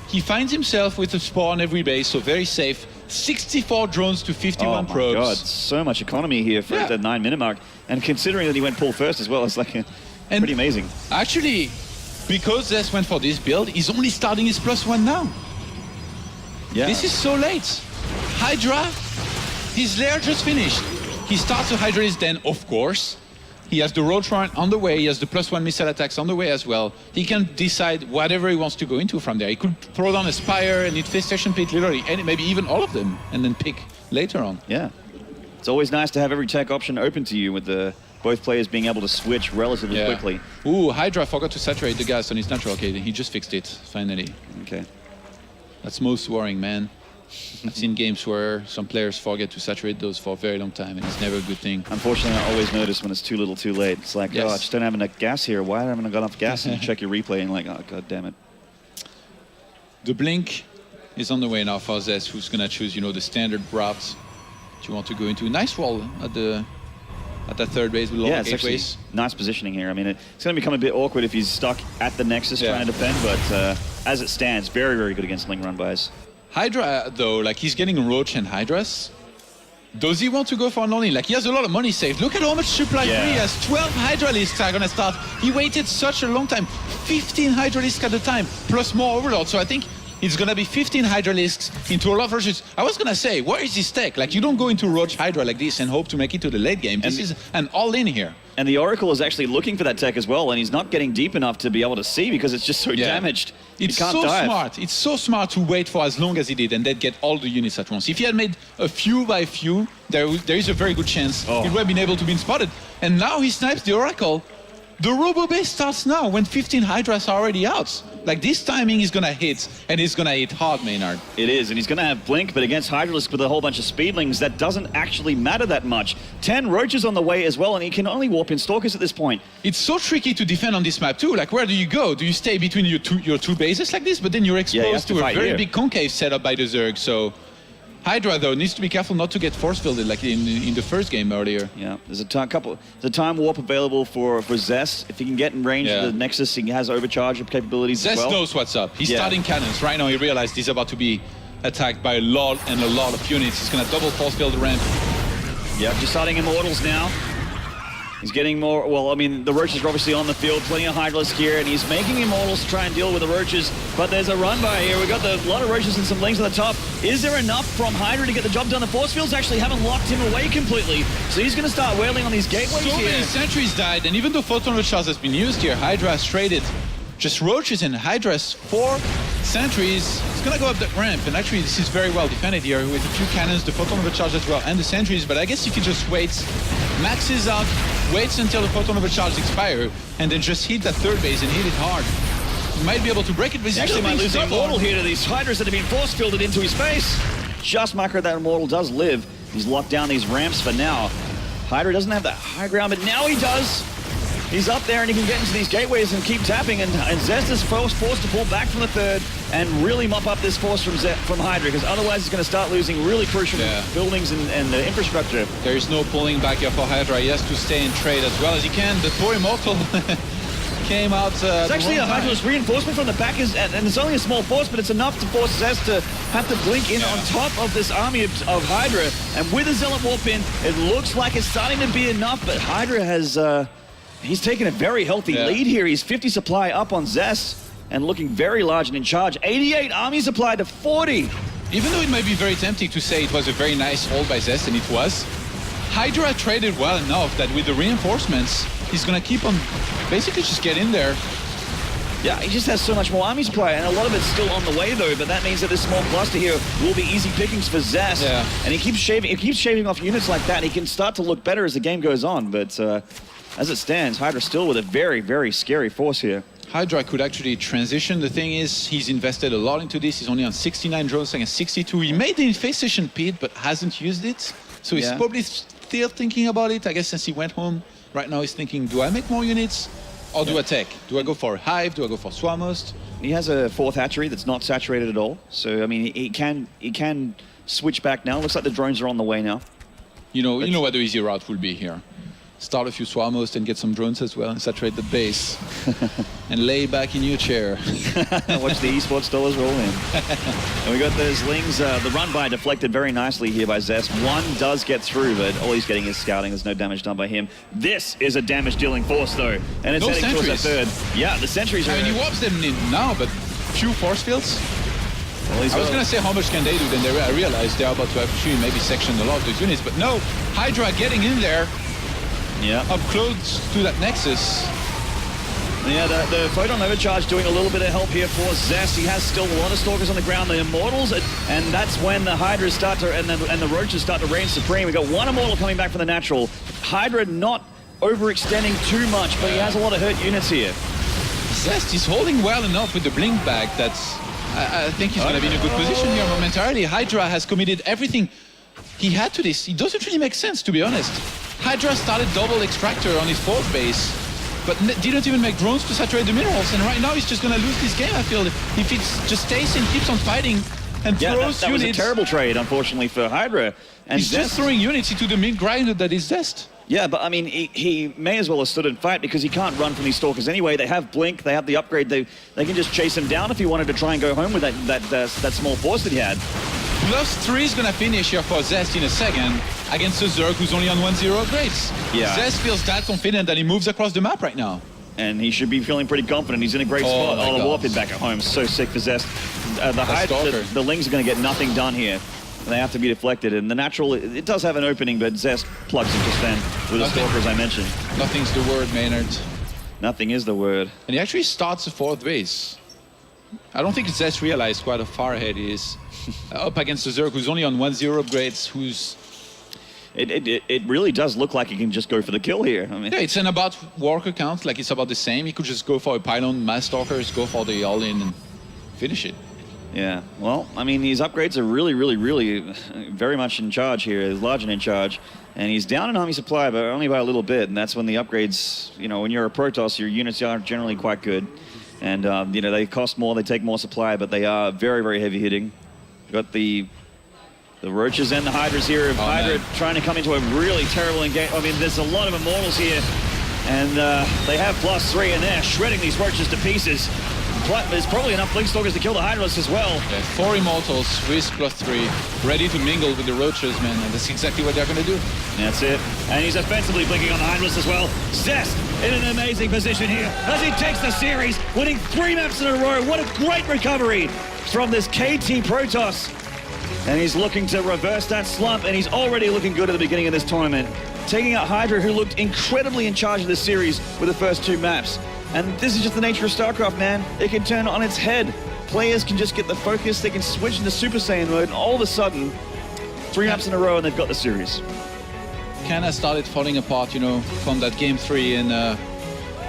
he finds himself with a spore on every base, so very safe. 64 drones to 51 probes. Oh my god, so much economy here for the 9-minute mark. And considering that he went pull first as well, it's like pretty amazing. Actually, because Zest went for this build, he's only starting his +1 now. Yeah. This is so late. Hydra, his lair just finished. He starts a Hydra, then of course, he has the road run on the way, he has the +1 missile attacks on the way as well. He can decide whatever he wants to go into from there. He could throw down a Spire and Infestation Pit, literally, and maybe even all of them, and then pick later on. Yeah. It's always nice to have every tech option open to you with both players being able to switch relatively quickly. Ooh, Hydra forgot to saturate the gas on his natural. Okay, he just fixed it, finally. Okay. That's most worrying, man. I've seen games where some players forget to saturate those for a very long time, and it's never a good thing. Unfortunately, I always notice when it's too little too late. It's like, oh, I just don't have enough gas here. Why haven't I got enough gas? And you check your replay and like, oh, god damn it. The Blink is on the way now for Zest, who's going to choose, the standard route that you want to go into. Nice wall at that third base with a lot of gateways. Nice positioning here. I mean, it's going to become a bit awkward if he's stuck at the Nexus trying to defend, but as it stands, very, very good against Ling run buys. Hydra, though, like he's getting Roach and Hydras. Does he want to go for an only? Like he has a lot of money saved. Look at how much supply free he has. 12 Hydralisks are going to start. He waited such a long time. 15 Hydralisks at a time, plus more Overlord. So I think it's going to be 15 Hydralisks into a lot of Roaches. I was going to say, where is his tech? Like you don't go into Roach Hydra like this and hope to make it to the late game. This is an all-in here. And the Oracle is actually looking for that tech as well, and he's not getting deep enough to be able to see because it's just so damaged. It's so smart. It's so smart to wait for as long as he did and then get all the units at once. If he had made a few by few, there is a very good chance he would have been able to be spotted. And now he snipes the Oracle. The Robo base starts now when 15 Hydras are already out. Like this timing is gonna hit, and it's gonna hit hard, Maynard. It is, and he's gonna have Blink, but against Hydralisk with a whole bunch of Speedlings, that doesn't actually matter that much. 10 Roaches on the way as well, and he can only warp in Stalkers at this point. It's so tricky to defend on this map too. Like where do you go? Do you stay between your two bases like this? But then you're exposed to a very big concave set up by the Zerg, so... Hydra, though, needs to be careful not to get force-fielded like in the first game earlier. Yeah, there's a time warp available for Zest. If he can get in range of the Nexus, he has overcharge capabilities as well. Zest knows what's up. He's starting cannons. Right now, he realized he's about to be attacked by a lot of units. He's going to double force-field the ramp. Yeah, just starting Immortals now. He's getting more, well, I mean, the Roaches are obviously on the field, plenty of Hydralisk here, and he's making Immortals to try and deal with the Roaches, but there's a run by here. We've got a lot of Roaches and some Lings on the top. Is there enough from Hydra to get the job done? The force fields actually haven't locked him away completely, so he's going to start wailing on these gateways here. So many sentries died, and even though Photon Recharge has been used here, Hydra has traded just roaches and Hydras, 4 sentries. It's gonna go up that ramp, and actually this is very well defended here with a few cannons, the photon overcharge as well, and the sentries. But I guess if he just waits, maxes out, waits until the photon overcharge expire, and then just hit that third base and hit it hard, he might be able to break it. But he's Actually might lose the stubborn. Immortal here to these Hydras that have been force fielded into his face. Just Micro, that Immortal does live. He's locked down these ramps for now. Hydra doesn't have that high ground, but now he does. He's up there and he can get into these gateways and keep tapping, and Zest is forced to pull back from the third and really mop up this force from Hydra, because otherwise he's going to start losing really crucial buildings and the infrastructure. There is no pulling back here for Hydra. He has to stay and trade as well as he can. The poor Immortal came out. It's actually a Hydra's reinforcement from the back, and it's only a small force, but it's enough to force Zest to have to blink in on top of this army of Hydra. And with a Zealot Warp in, it looks like it's starting to be enough, but Hydra has... he's taken a very healthy lead here. He's 50 supply up on Zest and looking very large and in charge. 88 army supply to 40. Even though it might be very tempting to say it was a very nice hold by Zest, and it was, Hydra traded well enough that with the reinforcements, he's going to keep on basically just get in there. Yeah, he just has so much more army supply, and a lot of it's still on the way though, but that means that this small cluster here will be easy pickings for Zest. Yeah. And he keeps shaving off units like that, and he can start to look better as the game goes on, but as it stands, Hydra still with a very, very scary force here. Hydra could actually transition. The thing is, he's invested a lot into this. He's only on 69 drones against 62. He made the infestation pit, but hasn't used it. So he's probably still thinking about it. I guess since he went home, right now he's thinking, do I make more units or do I take? Do I go for a Hive? Do I go for Swarmost? He has a 4th hatchery that's not saturated at all. So, I mean, he can switch back now. Looks like the drones are on the way now. You know what the easy route will be here. Start a few Swarmost and get some drones as well and saturate the base. And lay back in your chair. Watch the esports dollars roll in. And we got those Lings. The run by deflected very nicely here by Zest. One does get through, but all he's getting is scouting. There's no damage done by him. This is a damage dealing force though. And it's heading towards that third. Yeah, the sentries are... I mean, he warps them in now, but few force fields. Well, I was going to say how much can they do, then I realized they're about to actually maybe section a lot of those units, but no, Hydra getting in there. Yeah, up close to that Nexus. Yeah, the Photon Overcharge doing a little bit of help here for Zest. He has still a lot of Stalkers on the ground, the Immortals, and that's when the Hydras start to, and the Roaches start to reign supreme. We got one Immortal coming back from the natural. Hydra not overextending too much, but he has a lot of hurt units here. Zest is holding well enough with the blink back that I think he's going to be in a good position here momentarily. Hydra has committed everything he had to this. It doesn't really make sense, to be honest. Hydra started double extractor on his 4th base, but didn't even make drones to saturate the minerals, and right now he's just going to lose this game, I feel, if he just stays and keeps on fighting and throws that units. Was a terrible trade, unfortunately, for Hydra. And he's just throwing units into the mid-grind that is Zest. Yeah, but I mean, he may as well have stood and fight, because he can't run from these Stalkers anyway. They have Blink, they have the upgrade, they can just chase him down if he wanted to try and go home with that small force that he had. +3 is going to finish here for Zest in a second against a Zerg who's only on 1-0 upgrades. Yeah. Zest feels that confident that he moves across the map right now. And he should be feeling pretty confident. He's in a great spot. Oh, the Warpid back at home. So sick for Zest. The Lings are going to get nothing done here. They have to be deflected. And the natural, it does have an opening, but Zest plugs it just then with the Stalker, as I mentioned. Nothing's the word, Maynard. Nothing is the word. And he actually starts the 4th base. I don't think Zest realized quite how far ahead he is. Up against the Zerg, who's only on 1-0 upgrades, who's... It really does look like he can just go for the kill here. I mean, yeah, it's an about worker count, like it's about the same. He could just go for a pylon, mass stalkers, go for the all-in and finish it. Yeah, well, I mean, these upgrades are really very much in charge here. He's large and in charge. And he's down in army supply, but only by a little bit. And that's when the upgrades, when you're a Protoss, your units are generally quite good. And, they cost more, they take more supply, but they are very heavy hitting. Got the Roaches and the Hydras here. Hydra trying to come into a really terrible engagement. I mean, there's a lot of Immortals here, and they have +3, and they're shredding these Roaches to pieces. There's probably enough Blink Stalkers to kill the Hydralists as well. Yeah, 4 Immortals, risk +3, ready to mingle with the Roaches, man, and that's exactly what they're going to do. That's it. And he's offensively blinking on the Hydralists as well. Zest in an amazing position here as he takes the series, winning 3 maps in a row. What a great recovery from this KT Protoss. And he's looking to reverse that slump, and he's already looking good at the beginning of this tournament. Taking out Hydra, who looked incredibly in charge of this series with the first 2 maps. And this is just the nature of StarCraft, man. It can turn on its head. Players can just get the focus, they can switch into Super Saiyan mode, and all of a sudden, 3 maps in a row and they've got the series. Canada started falling apart, you know, from that game 3, and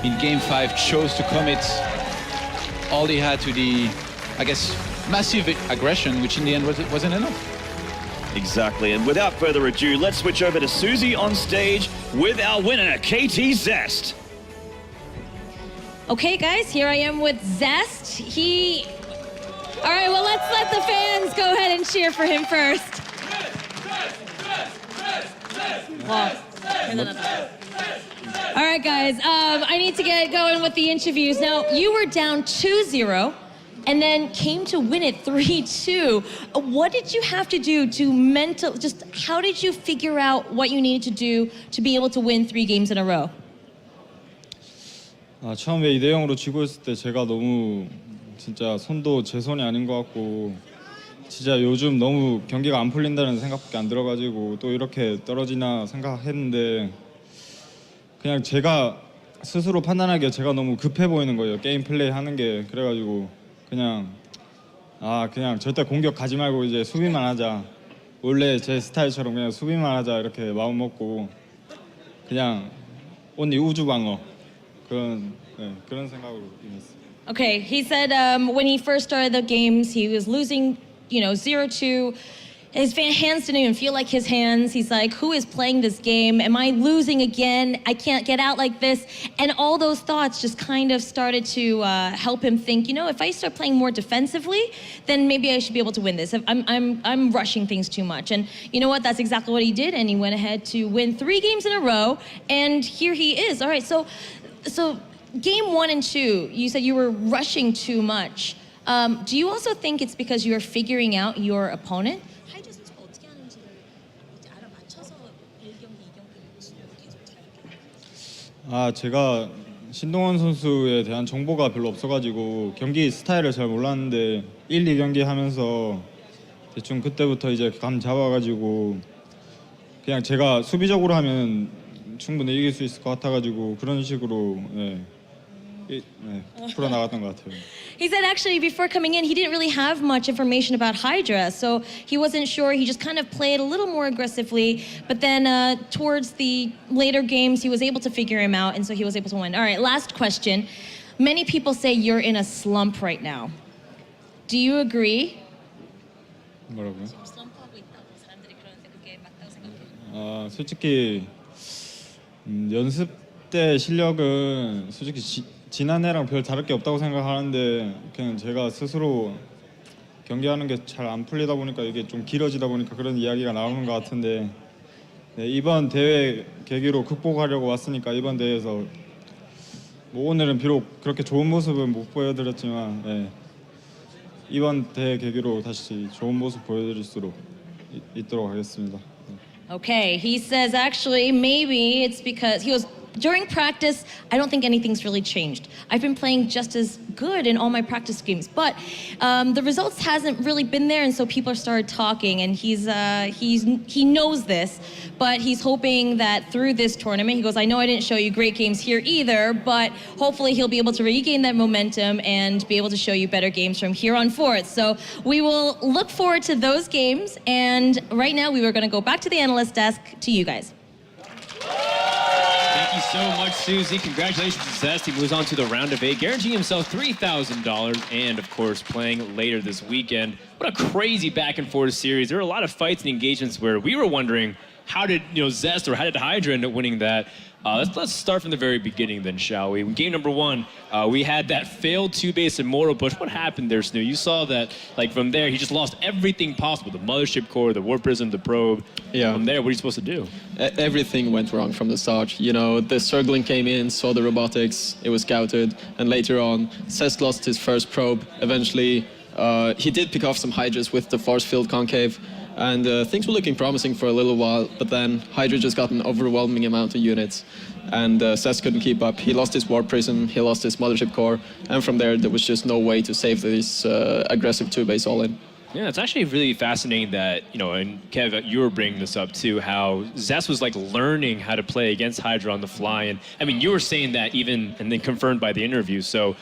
in game 5 chose to commit all he had to the, I guess, massive aggression, which in the end wasn't enough. Exactly, and without further ado, let's switch over to Susie on stage with our winner, KT Zest. Okay, guys, here I am with Zest. All right, well, let's let the fans go ahead and cheer for him first. All right, guys, I need to get going with the interviews. Now, you were down 2-0 and then came to win it 3-2. What did you have to do to just how did you figure out what you needed to do to be able to win 3 games in a row? 처음에 2대0으로 지고 있을 때 제가 너무 진짜 손도 제 손이 아닌 것 같고 진짜 요즘 너무 경기가 안 풀린다는 생각밖에 안 들어가지고 또 이렇게 떨어지나 생각했는데 그냥 제가 스스로 판단하기에 제가 너무 급해 보이는 거예요. 게임 플레이 하는 게. 그래가지고 그냥 절대 공격 가지 말고 이제 수비만 하자. 원래 제 스타일처럼 그냥 수비만 하자 이렇게 마음 먹고 그냥 온리 우주 방어 그런 생각으로 임했어요. Okay, he said when he first started the games, he was losing, 0-2. His hands didn't even feel like his hands. He's like, who is playing this game? Am I losing again? I can't get out like this. And all those thoughts just kind of started to help him think, if I start playing more defensively, then maybe I should be able to win this. I'm rushing things too much. And you know what? That's exactly what he did. And he went ahead to win 3 games in a row. And here he is. All right, so game 1 and 2, you said you were rushing too much. Do you also think it's because you were figuring out your opponent? 하이드 선수가 어떻게 하는지를 이제 알아맞혀서 1경기, 2경기 실력을 계속 잘 제가 신동원 선수에 대한 정보가 별로 없어가지고 경기 스타일을 잘 몰랐는데 1, 2경기 하면서 대충 그때부터 이제 감 잡아가지고 그냥 제가 수비적으로 하면 충분히 이길 수 있을 것 같아가지고 그런 식으로 풀어나갔던 것 같아요. He said actually before coming in, he didn't really have much information about Hydra, so he wasn't sure. He just kind of played a little more aggressively, but then towards the later games, he was able to figure him out, and so he was able to win. All right, last question. Many people say you're in a slump right now. Do you agree? 뭐라고요? 슬럼프하고 있다고 사람들이 그러는데 그게 맞다고 생각해요. 솔직히 연습 때 실력은 솔직히 지난해랑 별 다를 게 없다고 생각하는데 그냥 제가 스스로 경기하는 게 잘 안 풀리다 보니까 이게 좀 길어지다 보니까 그런 이야기가 나오는 것 같은데 이번 대회 계기로 극복하려고 왔으니까 이번 대회에서 오늘은 비록 그렇게 좋은 모습은 못 보여드렸지만 이번 대회 계기로 다시 좋은 모습 보여드릴 수 있도록 하겠습니다. Okay, he says actually maybe it's because he was during practice, I don't think anything's really changed. I've been playing just as good in all my practice games, but the results hasn't really been there, and so people started talking, and he knows this, but he's hoping that through this tournament, he goes, I know I didn't show you great games here either, but hopefully he'll be able to regain that momentum and be able to show you better games from here on forth. So we will look forward to those games, and right now we were going to go back to the analyst desk to you guys. Thank you so much, Susie. Congratulations to Zest. He moves on to the round of 8, guaranteeing himself $3,000 and, of course, playing later this weekend. What a crazy back and forth series. There were a lot of fights and engagements where we were wondering how did Zest or how did Hydra end up winning that? Let's start from the very beginning then, shall we? In game number 1, we had that failed 2-base Immortal push. What happened there, Snoo? You saw that, from there, he just lost everything possible. The Mothership Core, the Warp Prism, the Probe. Yeah. From there, what are you supposed to do? Everything went wrong from the start. The circling came in, saw the robotics, it was scouted, and later on, Zest lost his first probe. Eventually, he did pick off some Hydras with the force field concave, and things were looking promising for a little while, but then Hydra just got an overwhelming amount of units, and Zest couldn't keep up. He lost his Warp Prism, he lost his Mothership Core, and from there was just no way to save this aggressive 2-base all-in. Yeah, it's actually really fascinating that, and Kev, you were bringing this up too, how Zest was like learning how to play against Hydra on the fly. And I mean, you were saying that even, and then confirmed by the interview. So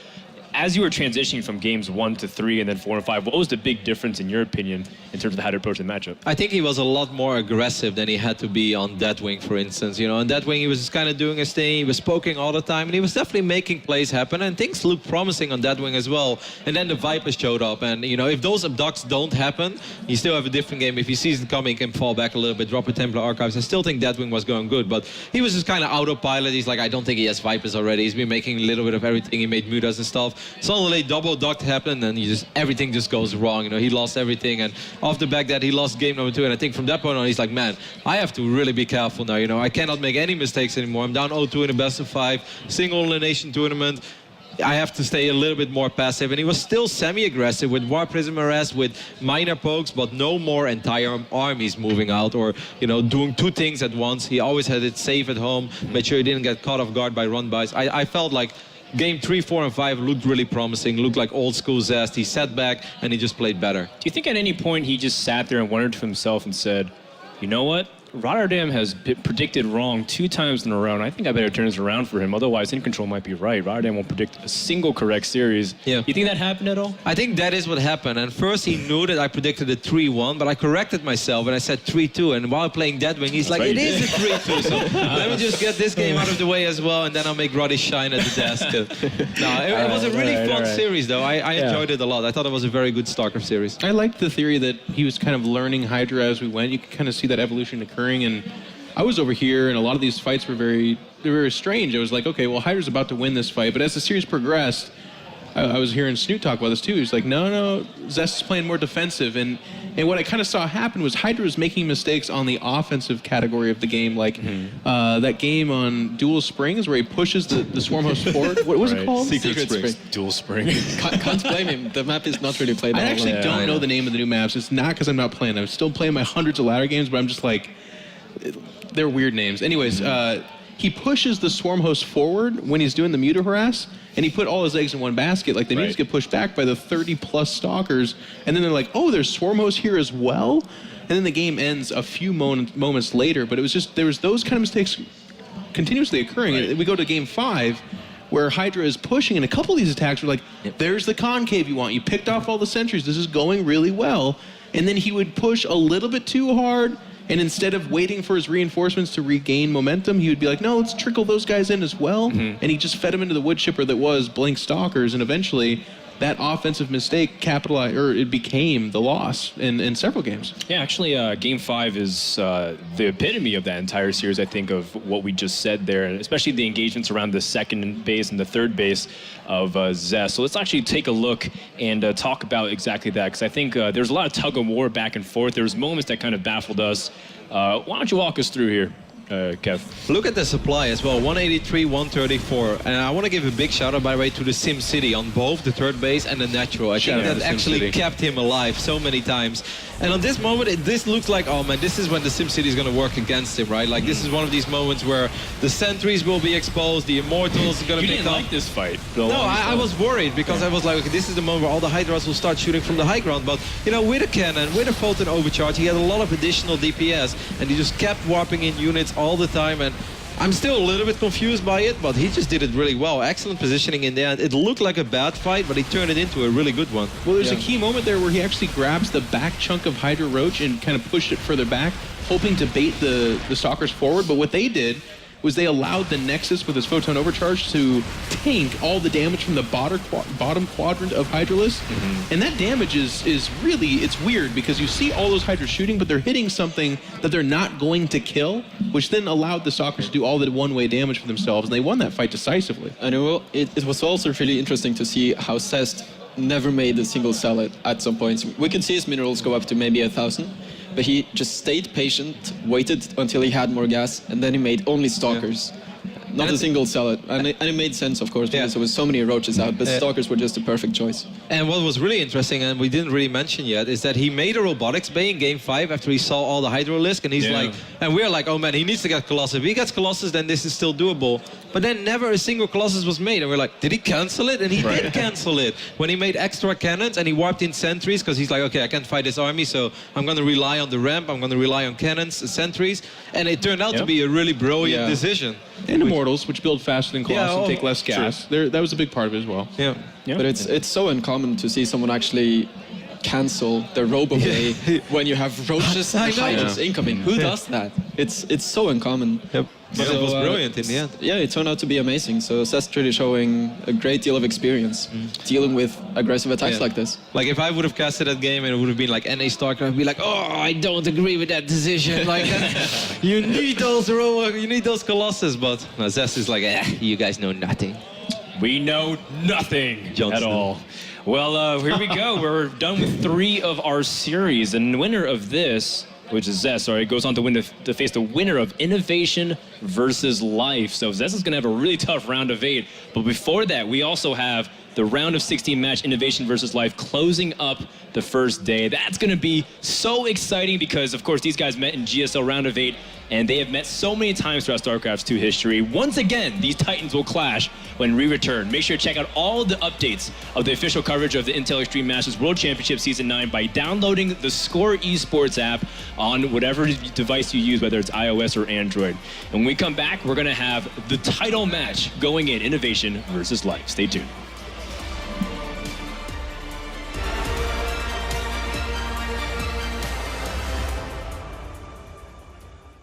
as you were transitioning from games 1 to 3 and then 4 and 5, what was the big difference in your opinion in terms of how to approach the matchup? I think he was a lot more aggressive than he had to be on Deathwing, for instance. On Deathwing, he was just kind of doing his thing. He was poking all the time, and he was definitely making plays happen. And things looked promising on Deathwing as well. And then the Vipers showed up, and if those abducts don't happen, you still have a different game. If he sees it coming, he can fall back a little bit, drop a Templar Archives. I still think Deathwing was going good, but he was just kind of autopilot. He's like, I don't think he has Vipers already. He's been making a little bit of everything. He made mutas and stuff. Suddenly, double duct happened, and everything just goes wrong. He lost everything, and off the back that he lost game number 2. And I think from that point on, he's like, man, I have to really be careful now. I cannot make any mistakes anymore. I'm down 0-2 in the best of 5, single elimination tournament. I have to stay a little bit more passive. And he was still semi-aggressive with War Prism arrest, with minor pokes, but no more entire armies moving out or, doing 2 things at once. He always had it safe at home, made sure he didn't get caught off guard by run-bys. I felt like Game 3, 4, and 5 looked really promising, looked like old school Zest. He sat back and he just played better. Do you think at any point he just sat there and wondered to himself and said, you know what? Rotterdam has predicted wrong 2 times in a row, and I think I better turn this around for him. Otherwise, In Control might be right. Rotterdam won't predict a single correct series. Yeah. You think that happened at all? I think that is what happened. And first he knew that I predicted a 3-1, but I corrected myself and I said 3-2. And while playing Deathwing, he's like, it is a 3-2. So let me just get this game out of the way as well, and then I'll make Roddy shine at the desk. It was a really fun series, though. I enjoyed it a lot. I thought it was a very good StarCraft series. I liked the theory that he was kind of learning Hydra as we went. You could kind of see that evolution occurring, and I was over here, and a lot of these fights were very strange. I was like, okay, well, Hydra's about to win this fight, but as the series progressed, I was hearing Snoot talk about this too. He's like, no, Zest is playing more defensive, and what I kind of saw happen was Hydra was making mistakes on the offensive category of the game, like that game on Dual Springs where he pushes the Swarm host forward. What was it called? Secret Spring. Dual Spring. Can't blame him. The map is not really played. I actually don't know the name of the new maps. It's not because I'm not playing. I'm still playing my hundreds of ladder games, but I'm just like, they're weird names. Anyways, he pushes the Swarm host forward when he's doing the muta harass, and he put all his eggs in one basket. Like, the mutas get pushed back by the 30-plus stalkers, and then they're like, oh, there's Swarm host here as well? And then the game ends a few moments later, but it was just, there was those kind of mistakes continuously occurring. And we go to game 5, where Hydra is pushing, and a couple of these attacks were like, there's the concave you want. You picked off all the sentries. This is going really well. And then he would push a little bit too hard, and instead of waiting for his reinforcements to regain momentum, he would be like, no, let's trickle those guys in as well. And he just fed them into the wood chipper that was Blink Stalkers, and eventually that offensive mistake capitalized, or it became the loss in several games. Yeah, actually, Game 5 is the epitome of that entire series, I think, of what we just said there, and especially the engagements around the second base and the third base of Zest. So let's actually take a look and talk about exactly that, because I think there's a lot of tug-of-war back and forth. There was moments that kind of baffled us. Why don't you walk us through here? Kev. Look at the supply as well, 183, 134. And I want to give a big shout out, by the way, to the Sim City on both the third base and the natural. I think that actually kept him alive so many times. And on this moment, this looks like, oh man, this is when the Sim City is going to work against him, right? Like, this is one of these moments where the sentries will be exposed, the Immortals are going to pick up. You didn't like this fight. No, I was worried because I was like, okay, this is the moment where all the Hydras will start shooting from the high ground. But, with a cannon, with a Photon overcharge, he had a lot of additional DPS, and he just kept warping in units all the time. And I'm still a little bit confused by it, but he just did it really well. Excellent positioning in there. It looked like a bad fight, but he turned it into a really good one. Well, there's a key moment there where he actually grabs the back chunk of Hydra Roach and kind of pushed it further back, hoping to bait the Stalkers forward. But what they did was they allowed the Nexus with his Photon Overcharge to tank all the damage from the bottom quadrant of Hydralisk. And that damage is really, it's weird because you see all those Hydras shooting, but they're hitting something that they're not going to kill, which then allowed the Stalkers to do all the one-way damage for themselves, and they won that fight decisively. And it was also really interesting to see how Zest never made a single sell at some points. We could see his minerals go up to maybe 1,000. But he just stayed patient, waited until he had more gas, and then he made only Stalkers. not a single sell it. And it made sense, of course, because there was so many roaches out, but Stalkers were just the perfect choice. And what was really interesting, and we didn't really mention yet, is that he made a Robotics Bay in Game 5 after he saw all the Hydra Lisk, and he's like, and we're like, oh man, he needs to get Colossus. If he gets Colossus, then this is still doable. But then never a single Colossus was made, and we're like, did he cancel it? And he did cancel it. When he made extra cannons, and he warped in sentries, because he's like, okay, I can't fight this army, so I'm going to rely on the ramp, I'm going to rely on cannons, sentries, and it turned out to be a really brilliant decision. And Immortals, which build faster than Colossus and take less true. gas. That was a big part of it as well. Yeah. But it's so uncommon to see someone actually cancel the Robo Bay when you have roaches and Hydras incoming. Who does that? It's so uncommon. Yep. But it was brilliant in the end. Yeah, it turned out to be amazing. So Zest really showing a great deal of experience dealing with aggressive attacks like this. Like if I would have casted that game and it would have been like NA Starker, I'd be like, oh, I don't agree with that decision. Like, you need those Colossus, but no, Zest is like, you guys know nothing. We know nothing at all. Well, here we go. We're done with 3 of our series, and the winner of this, which is Zest, goes on to win to face the winner of Innovation versus Life. So Zest is going to have a really tough round of 8. But before that, we also have the round of 16 match, Innovation versus Life, closing up the first day. That's going to be so exciting because, of course, these guys met in GSL round of 8, and they have met so many times throughout StarCraft's 2 history. Once again, these Titans will clash when we return. Make sure to check out all the updates of the official coverage of the Intel Extreme Masters World Championship Season 9 by downloading the Score Esports app on whatever device you use, whether it's iOS or Android. And when we come back, we're going to have the title match going in, Innovation versus Life. Stay tuned.